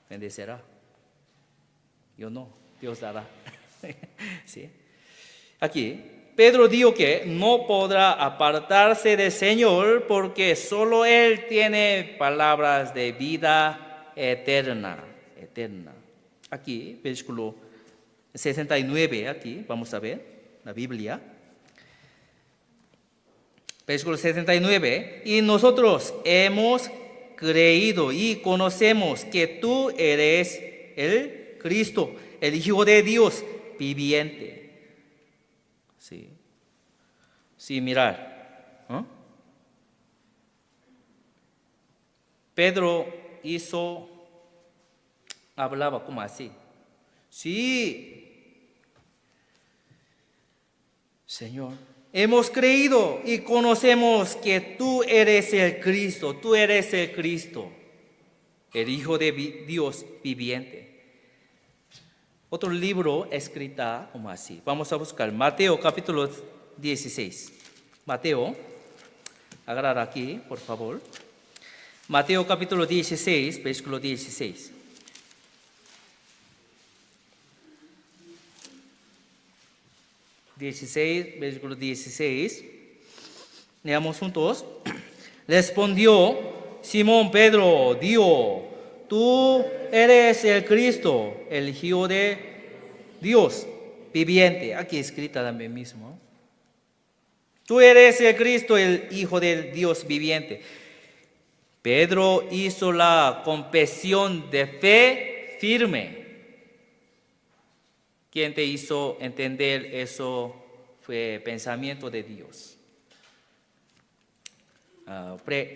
Bendecerá. Yo no, Dios dará. ¿Sí? Aquí, Pedro dijo que no podrá apartarse del Señor porque solo Él tiene palabras de vida eterna. Aquí, versículo 69, aquí, vamos a ver la Biblia. Versículo 69, y nosotros hemos creído y conocemos que tú eres el Cristo, el Hijo de Dios viviente. Sí, mirar. Pedro hablaba como así. Sí, Señor, hemos creído y conocemos que tú eres el Cristo, el Hijo de Dios viviente. Otro libro escrita como así. Vamos a buscar Mateo capítulo 16. Mateo, agarrar aquí, por favor. Mateo capítulo 16, versículo 16. Versículo 16. Leamos juntos. Respondió Simón Pedro, dijo: tú eres el Cristo, el Hijo de Dios viviente. Aquí escrita también mismo. Tú eres el Cristo, el Hijo del Dios viviente. Pedro hizo la confesión de fe firme. ¿Quién te hizo entender eso? Fue pensamiento de Dios.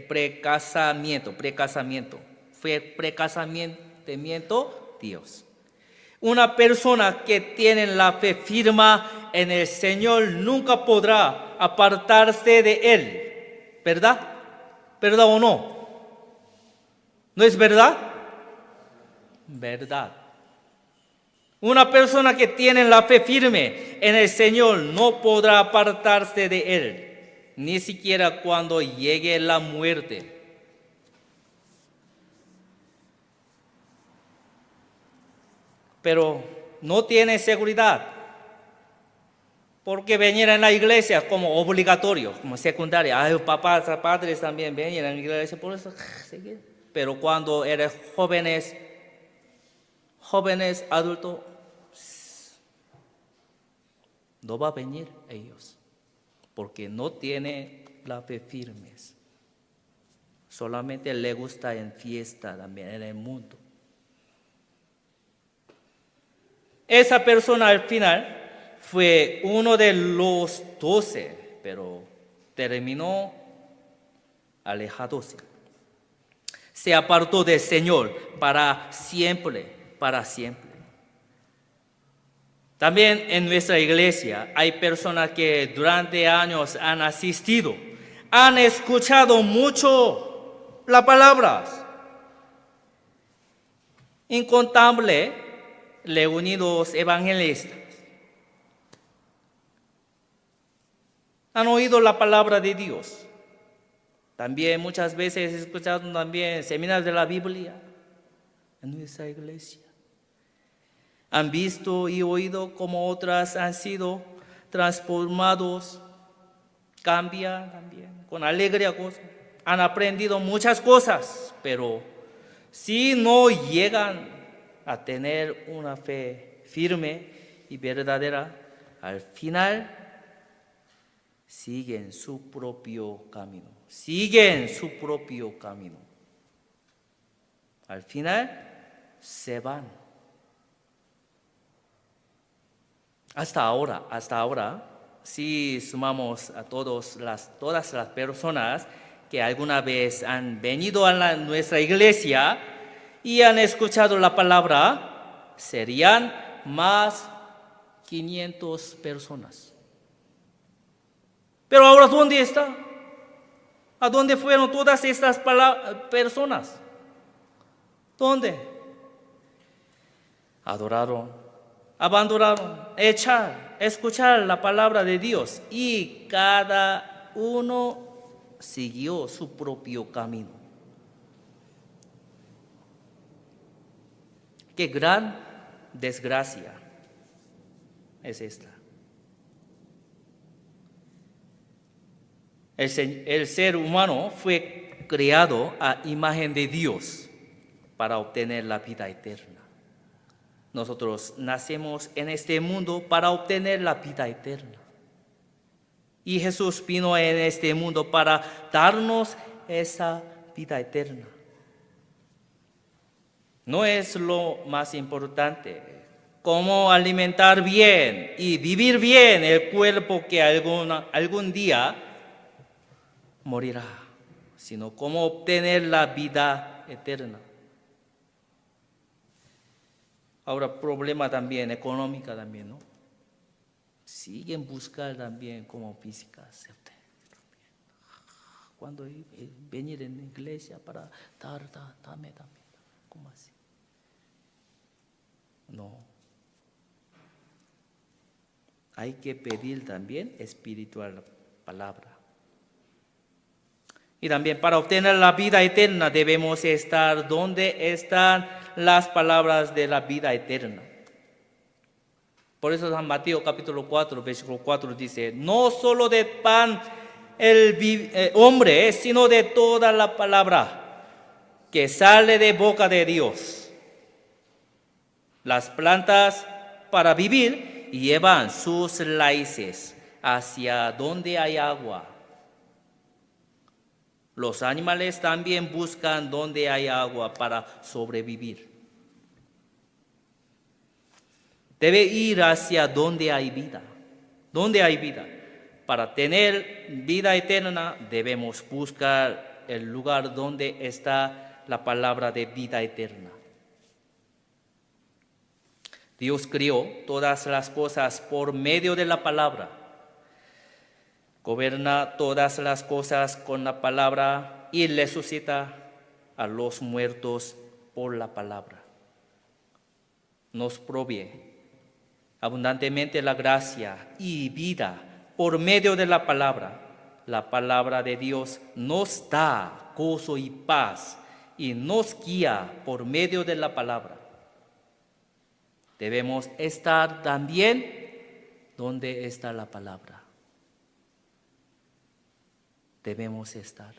Precasamiento. Fue precasamiento Dios. Una persona que tiene la fe firme en el Señor nunca podrá apartarse de Él. ¿Verdad? ¿Verdad o no? ¿No es verdad? Verdad. Una persona que tiene la fe firme en el Señor no podrá apartarse de Él, ni siquiera cuando llegue la muerte. Pero no tiene seguridad, porque venir a la iglesia como obligatorio, como secundaria. Ay, papás, padres también venir a la iglesia, por eso seguir. Pero cuando eres jóvenes, adultos, no va a venir ellos, porque no tiene la fe firmes. Solamente le gusta en fiesta también, en el mundo. Esa persona al final fue uno de los 12, pero terminó alejándose. Se apartó del Señor para siempre, para siempre. También en nuestra iglesia hay personas que durante años han asistido, han escuchado mucho las palabras. Incontables reunidos evangelistas han oído la palabra de Dios. También muchas veces he escuchado también seminarios de la Biblia en nuestra iglesia. Han visto y oído cómo otras han sido transformados, cambian también, con alegría, gozo. Han aprendido muchas cosas, pero si no llegan a tener una fe firme y verdadera, al final siguen su propio camino. Al final se van. Hasta ahora, si sumamos a todas las personas que alguna vez han venido a nuestra iglesia y han escuchado la palabra, serían más 500 personas. Pero ahora, ¿dónde está? ¿A dónde fueron todas estas personas? ¿Dónde? Adoraron, abandonaron, escuchar la palabra de Dios, y cada uno siguió su propio camino. Qué gran desgracia es esta. El ser humano fue creado a imagen de Dios para obtener la vida eterna. Nosotros nacemos en este mundo para obtener la vida eterna. Y Jesús vino en este mundo para darnos esa vida eterna. No es lo más importante cómo alimentar bien y vivir bien el cuerpo que algún día morirá, sino cómo obtener la vida eterna. Ahora, problema también, económica también, ¿no? Siguen buscando también como física. Cuando venir en la iglesia para dame también. ¿Cómo así? No. Hay que pedir también espiritual palabra. Y también para obtener la vida eterna debemos estar donde están las palabras de la vida eterna. Por eso San Mateo capítulo 4, versículo 4 dice: no solo de pan el hombre, sino de toda la palabra que sale de boca de Dios. Las plantas para vivir llevan sus raíces hacia donde hay agua. Los animales también buscan donde hay agua para sobrevivir. Debe ir hacia donde hay vida. Donde hay vida. Para tener vida eterna debemos buscar el lugar donde está la palabra de vida eterna. Dios creó todas las cosas por medio de la palabra. Gobierna todas las cosas con la palabra y resucita a los muertos por la palabra. Nos provee abundantemente la gracia y vida por medio de la palabra. La palabra de Dios nos da gozo y paz y nos guía por medio de la palabra. Debemos estar también donde está la palabra. Debemos estar.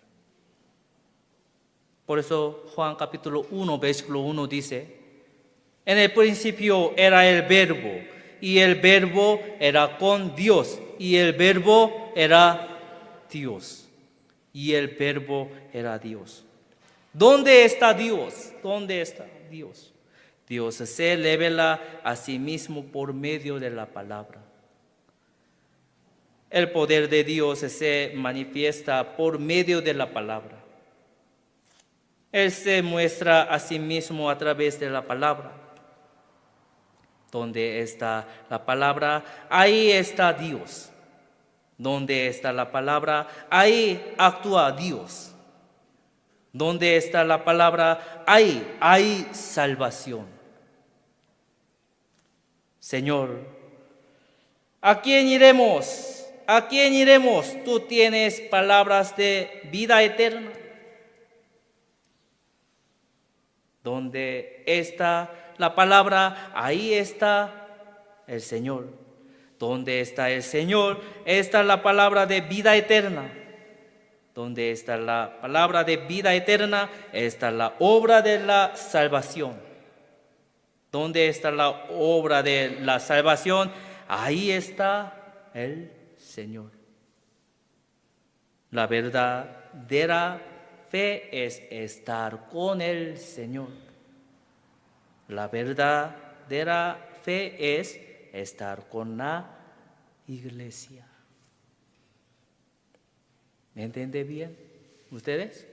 Por eso Juan capítulo 1, versículo 1 dice: en el principio era el verbo, y el verbo era con Dios, y el verbo era Dios, y el verbo era Dios. ¿Dónde está Dios? ¿Dónde está Dios? Dios se revela a sí mismo por medio de la palabra. El poder de Dios se manifiesta por medio de la palabra. Él se muestra a sí mismo a través de la palabra. Donde está la palabra, ahí está Dios. Donde está la palabra, ahí actúa Dios. Donde está la palabra, ahí hay salvación. Señor, ¿a quién iremos? ¿A quién iremos? Tú tienes palabras de vida eterna. Donde está la palabra, ahí está el Señor. Donde está el Señor, está la palabra de vida eterna. Donde está la palabra de vida eterna, está la obra de la salvación. Donde está la obra de la salvación, ahí está el Señor. La verdadera fe es estar con el Señor. La verdadera fe es estar con la iglesia. ¿Me entienden bien ustedes?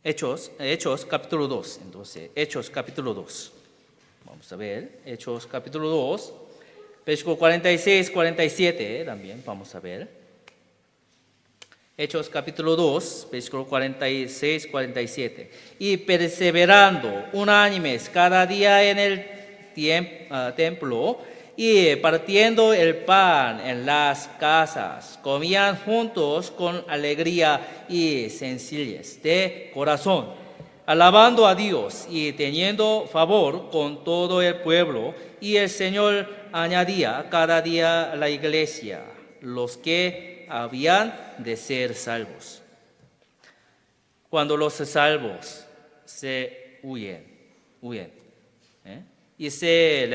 Hechos capítulo 2. Entonces, Hechos capítulo 2. Vamos a ver, Hechos capítulo 2, versículo 46, 47 también vamos a ver. Hechos capítulo 2, versículo 46, 47. Y perseverando unánimes cada día en el templo y partiendo el pan en las casas, comían juntos con alegría y sencillez de corazón, alabando a Dios y teniendo favor con todo el pueblo. Y el Señor añadía cada día a la iglesia los que habían de ser salvos. Cuando los salvos se huyen, y se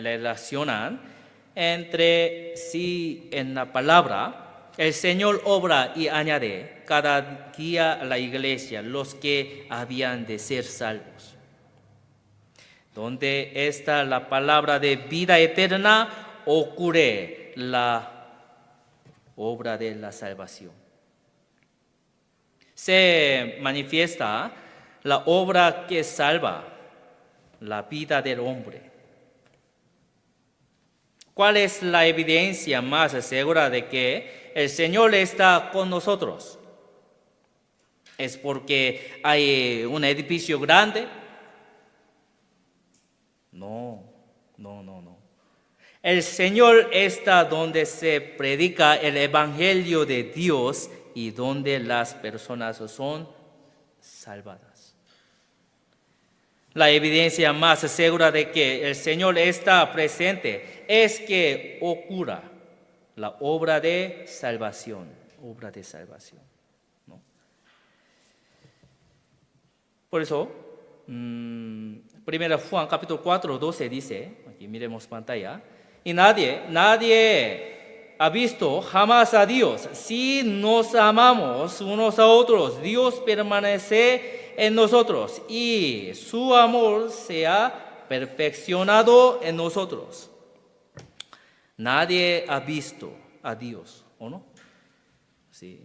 relacionan entre sí en la palabra, el Señor obra y añade cada día a la iglesia los que habían de ser salvos. Donde está la palabra de vida eterna, ocurre la obra de la salvación. Se manifiesta la obra que salva la vida del hombre. ¿Cuál es la evidencia más segura de que el Señor está con nosotros? ¿Es porque hay un edificio grande? No. El Señor está donde se predica el evangelio de Dios y donde las personas son salvadas. La evidencia más segura de que el Señor está presente es que ocurra la obra de salvación, ¿no? Por eso, 1 Juan capítulo 4, 12 dice, aquí miremos pantalla, y nadie ha visto jamás a Dios. Si nos amamos unos a otros, Dios permanece en nosotros y su amor se ha perfeccionado en nosotros. Nadie ha visto a Dios, ¿o no? Sí.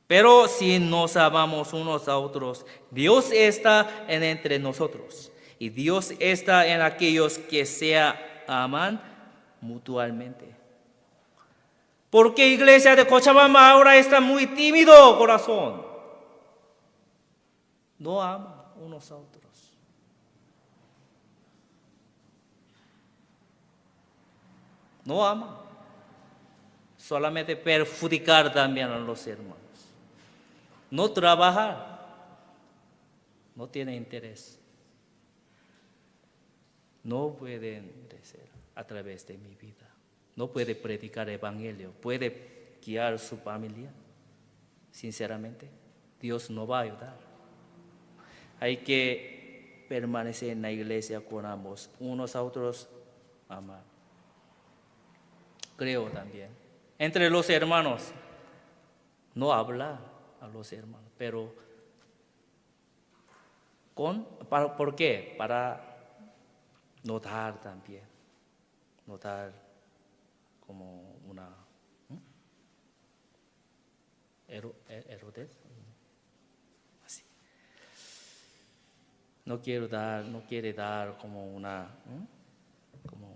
Pero si nos amamos unos a otros, Dios está entre nosotros y Dios está en aquellos que se aman mutuamente. ¿Por qué iglesia de Cochabamba ahora está muy tímido corazón? No ama unos a otros. no ama. Solamente perjudicar también a los hermanos. No trabajar, no tiene interés. No pueden crecer a través de mi vida. No puede predicar el evangelio, puede guiar su familia. Sinceramente, Dios no va a ayudar. Hay que permanecer en la iglesia con ambos, unos a otros amar. Creo también. Entre los hermanos, no hablar a los hermanos, pero ¿por qué? Para notar también, notar como una erudez, así. No quiere dar como una, como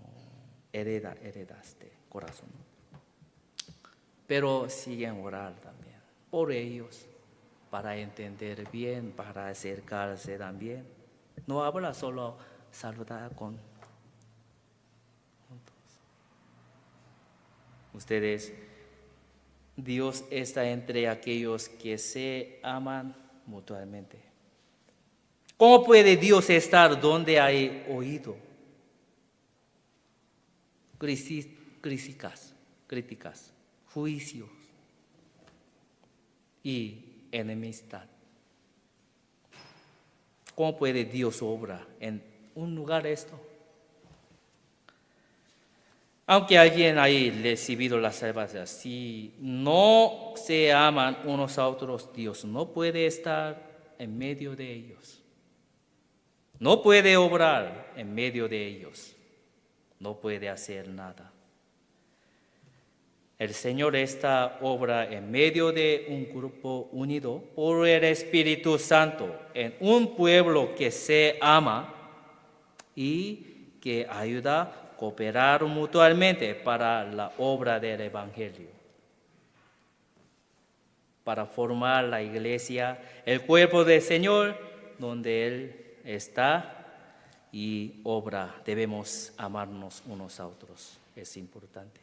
heredas de corazón, ¿no? Pero siguen orar también por ellos, para entender bien, para acercarse también. No habla solo saludar con ustedes. Dios está entre aquellos que se aman mutuamente. ¿Cómo puede Dios estar donde hay oído? Críticas, juicios y enemistad. ¿Cómo puede Dios obrar en un lugar esto? Aunque alguien haya recibido la salvación, si no se aman unos a otros, Dios no puede estar en medio de ellos. No puede obrar en medio de ellos. No puede hacer nada. El Señor está obra en medio de un grupo unido por el Espíritu Santo, en un pueblo que se ama y que ayuda a cooperar mutuamente para la obra del Evangelio, para formar la iglesia, el cuerpo del Señor, donde Él está y obra. Debemos amarnos unos a otros, es importante,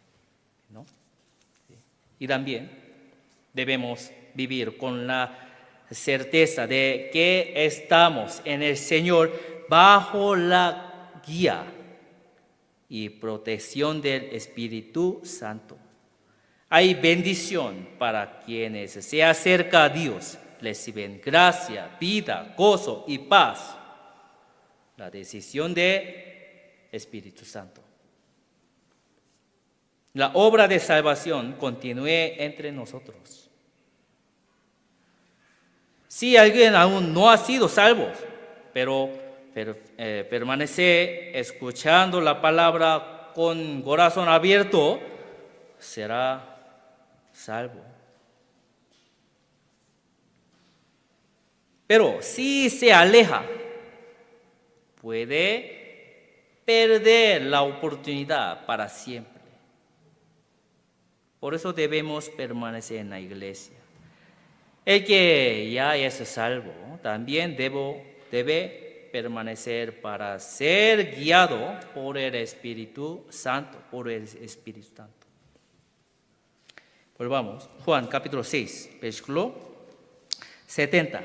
¿no? Y también debemos vivir con la certeza de que estamos en el Señor bajo la guía y protección del Espíritu Santo. Hay bendición para quienes se acercan a Dios, reciben gracia, vida, gozo y paz. La decisión del Espíritu Santo. La obra de salvación continúe entre nosotros. Si alguien aún no ha sido salvo, pero permanece escuchando la palabra con corazón abierto, será salvo. Pero si se aleja, puede perder la oportunidad para siempre. Por eso debemos permanecer en la iglesia. El que ya es salvo también debe permanecer para ser guiado por el Espíritu Santo, Volvamos, Juan capítulo 6, versículo 70.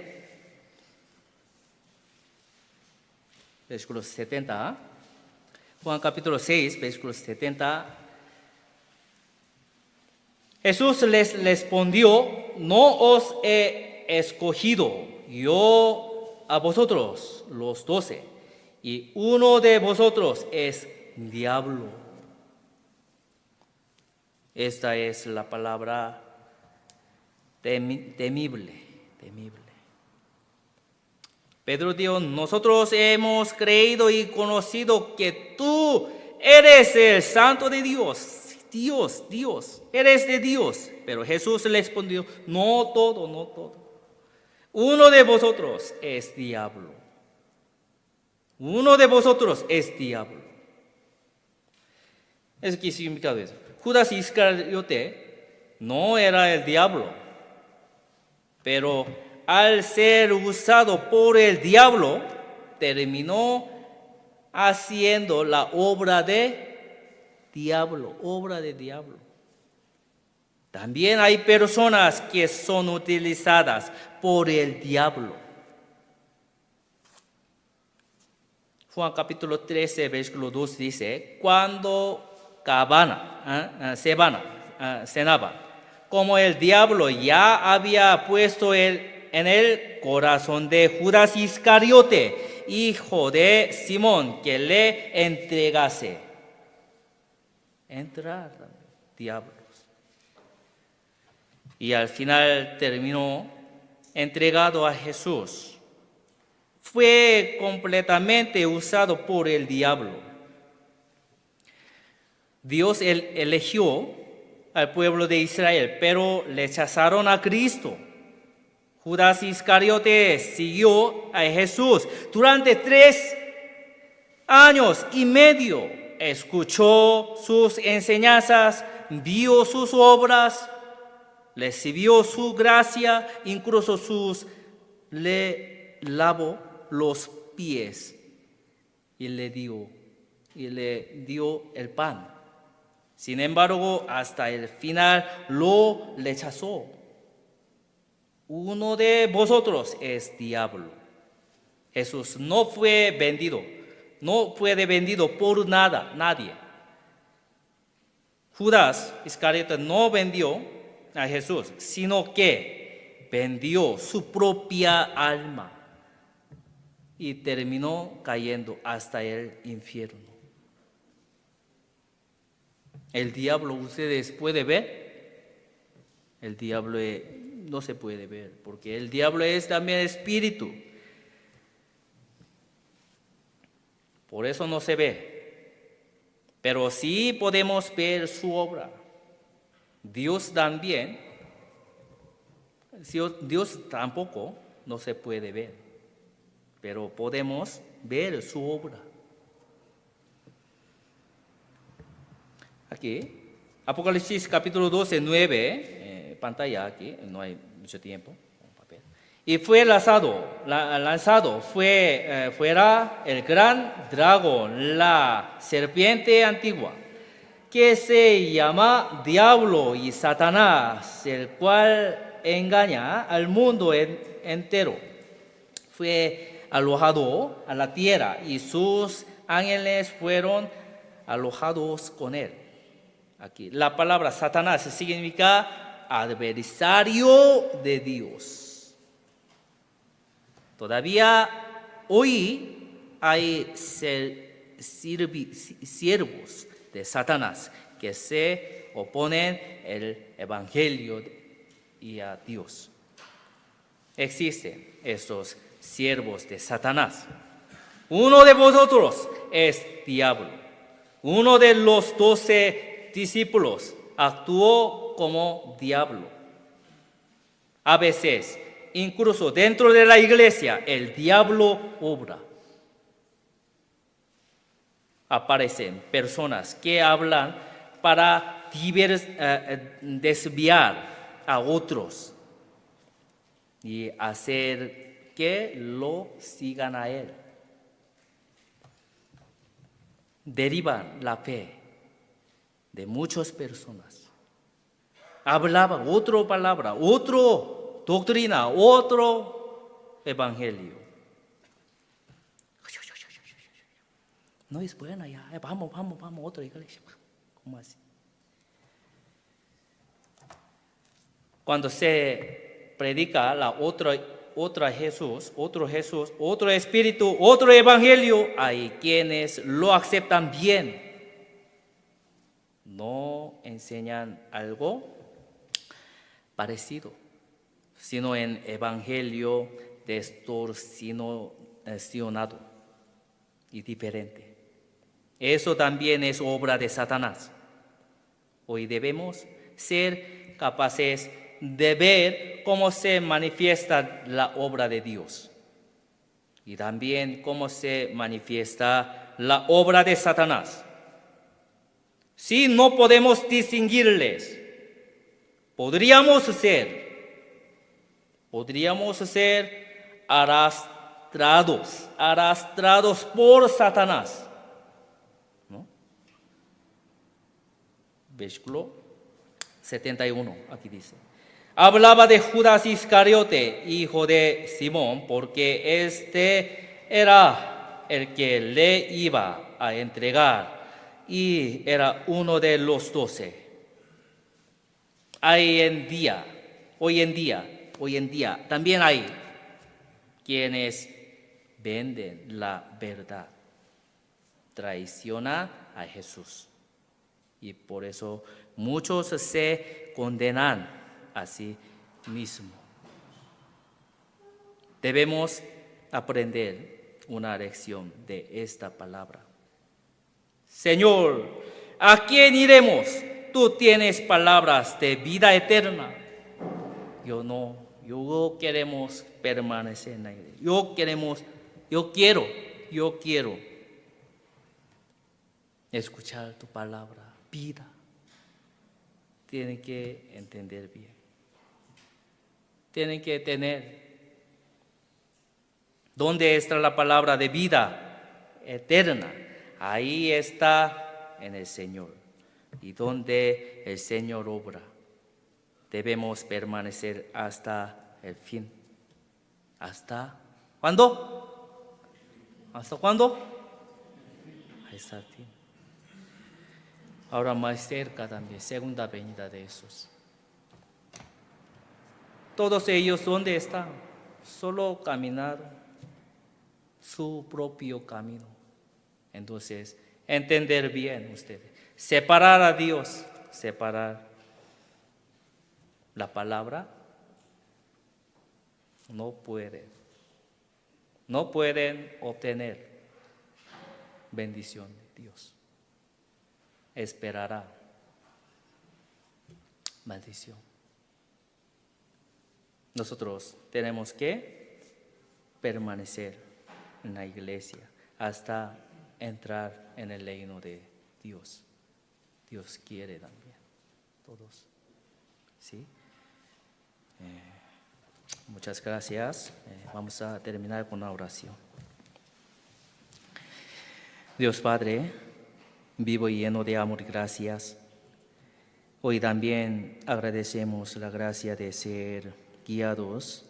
Versículo 70. Juan capítulo 6, versículo 70. Jesús les respondió: no os he escogido yo a vosotros los 12, y uno de vosotros es diablo. Esta es la palabra temible. Pedro dijo: nosotros hemos creído y conocido que tú eres el Santo de Dios. Dios, eres de Dios. Pero Jesús le respondió: no todo. Uno de vosotros es diablo. ¿Eso qué significa eso? Judas Iscariote no era el diablo, pero al ser usado por el diablo, terminó haciendo la obra de diablo, obra de diablo. También hay personas que son utilizadas por el diablo. Juan capítulo 13, versículo 2 dice, cuando cenaban, como el diablo ya había puesto en el corazón de Judas Iscariote, hijo de Simón, que le entregase. Entrar diablos. Y al final terminó entregado a Jesús. Fue completamente usado por el diablo. Dios eligió al pueblo de Israel, pero rechazaron a Cristo. Judas Iscariote siguió a Jesús durante 3 años y medio. Escuchó sus enseñanzas, vio sus obras, recibió su gracia, incluso le lavó los pies y le dio el pan. Sin embargo, hasta el final lo rechazó. Uno de vosotros es diablo. Jesús no fue vendido por nadie. Judas Iscariote no vendió a Jesús, sino que vendió su propia alma y terminó cayendo hasta el infierno. El diablo, ustedes pueden ver, el diablo no se puede ver, porque el diablo es también espíritu. Por eso no se ve, pero sí podemos ver su obra. Dios tampoco no se puede ver, pero podemos ver su obra. Aquí, Apocalipsis capítulo 12, 9, pantalla aquí, no hay mucho tiempo. Y fue lanzado fuera el gran dragón, la serpiente antigua, que se llama Diablo y Satanás, el cual engaña al mundo entero. Fue alojado a la tierra y sus ángeles fueron alojados con él. Aquí, la palabra Satanás significa adversario de Dios. Todavía hoy hay siervos de Satanás que se oponen al evangelio y a Dios. Existen estos siervos de Satanás. Uno de vosotros es diablo. Uno de los 12 discípulos actuó como diablo. A veces, incluso dentro de la iglesia, el diablo obra. Aparecen personas que hablan para desviar a otros y hacer que lo sigan a él. Derivan la fe de muchas personas. Hablaban otra palabra, otra doctrina, otro evangelio. No es buena ya, vamos, otra iglesia. ¿Cómo así? Cuando se predica la otra Jesús, otro espíritu, otro evangelio, hay quienes lo aceptan bien. No enseñan algo parecido, sino en evangelio distorsionado y diferente. Eso también es obra de Satanás. Hoy debemos ser capaces de ver cómo se manifiesta la obra de Dios y también cómo se manifiesta la obra de Satanás. Si no podemos distinguirles, podríamos ser arrastrados por Satanás, ¿no? versículo 71, aquí dice. Hablaba de Judas Iscariote, hijo de Simón, porque este era el que le iba a entregar y era uno de los 12. Hoy en día, también hay quienes venden la verdad, traicionan a Jesús. Y por eso muchos se condenan a sí mismos. Debemos aprender una lección de esta palabra. Señor, ¿a quién iremos? Tú tienes palabras de vida eterna. Yo queremos permanecer en la iglesia. Yo quiero escuchar tu palabra, vida. Tienen que entender bien. Tienen que tener. ¿Dónde está la palabra de vida eterna? Ahí está en el Señor. Y donde el Señor obra, debemos permanecer hasta el fin. ¿Hasta cuándo? ¿Hasta cuándo? Hasta el fin. Ahora más cerca también, segunda venida de Jesús. Todos ellos, ¿dónde están? Solo caminaron su propio camino. Entonces, entender bien ustedes. Separar a Dios, separar la palabra, no pueden obtener bendición de Dios. Esperará maldición. Nosotros tenemos que permanecer en la iglesia hasta entrar en el reino de Dios. Dios quiere también, todos. ¿Sí? Muchas gracias. Vamos a terminar con una oración. Dios Padre, vivo y lleno de amor y gracias. Hoy también agradecemos la gracia de ser guiados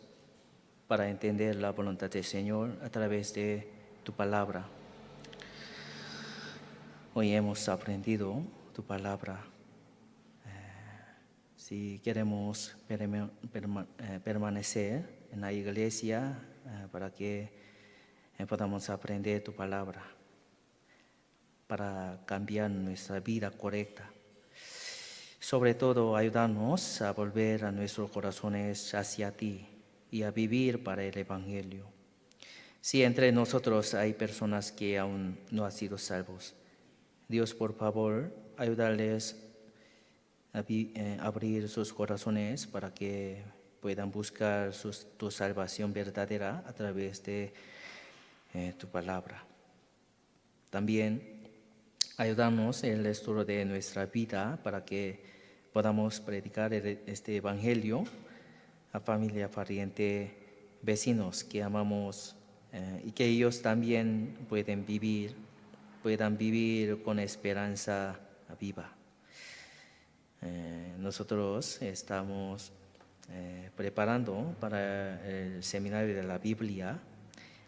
para entender la voluntad del Señor a través de tu palabra. Hoy hemos aprendido tu palabra. Si queremos permanecer en la iglesia para que podamos aprender tu palabra, para cambiar nuestra vida correcta. Sobre todo, ayudarnos a volver a nuestros corazones hacia ti y a vivir para el Evangelio. Si entre nosotros hay personas que aún no han sido salvos, Dios, por favor, ayudarles a abrir sus corazones para que puedan buscar tu salvación verdadera a través de tu palabra. También ayudarnos en el estudio de nuestra vida para que podamos predicar este Evangelio a familia, pariente, vecinos que amamos y que ellos también puedan vivir con esperanza viva. Nosotros estamos preparando para el seminario de la Biblia.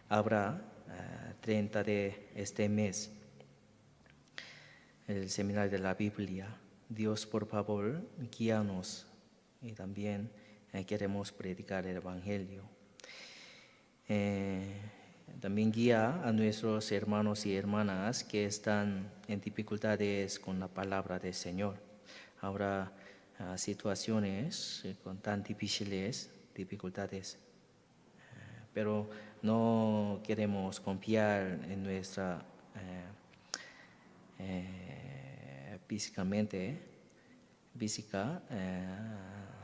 Habrá 30 de este mes el seminario de la Biblia. Dios, por favor, guíanos y también queremos predicar el Evangelio. También guía a nuestros hermanos y hermanas que están en dificultades con la palabra del Señor. Habrá situaciones con tan difíciles, dificultades, pero no queremos confiar en nuestra física,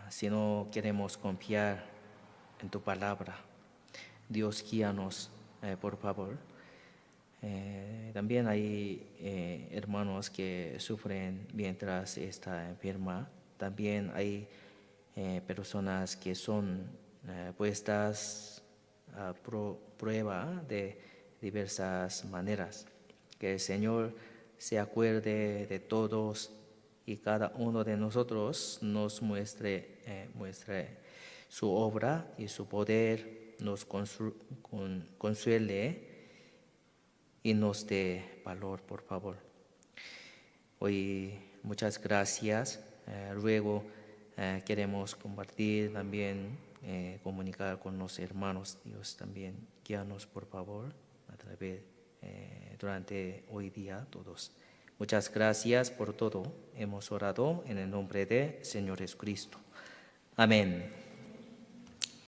sino queremos confiar en tu palabra. Dios, guíanos, por favor. También hay hermanos que sufren mientras está enferma. También hay personas que son puestas a prueba de diversas maneras. Que el Señor se acuerde de todos y cada uno de nosotros nos muestre su obra y su poder, nos consuele y nos dé valor, por favor. Hoy muchas gracias. Luego queremos compartir también, comunicar con los hermanos. Dios también guíanos, por favor, a través durante hoy día todos. Muchas gracias por todo. Hemos orado en el nombre de Señor Jesucristo. Amén.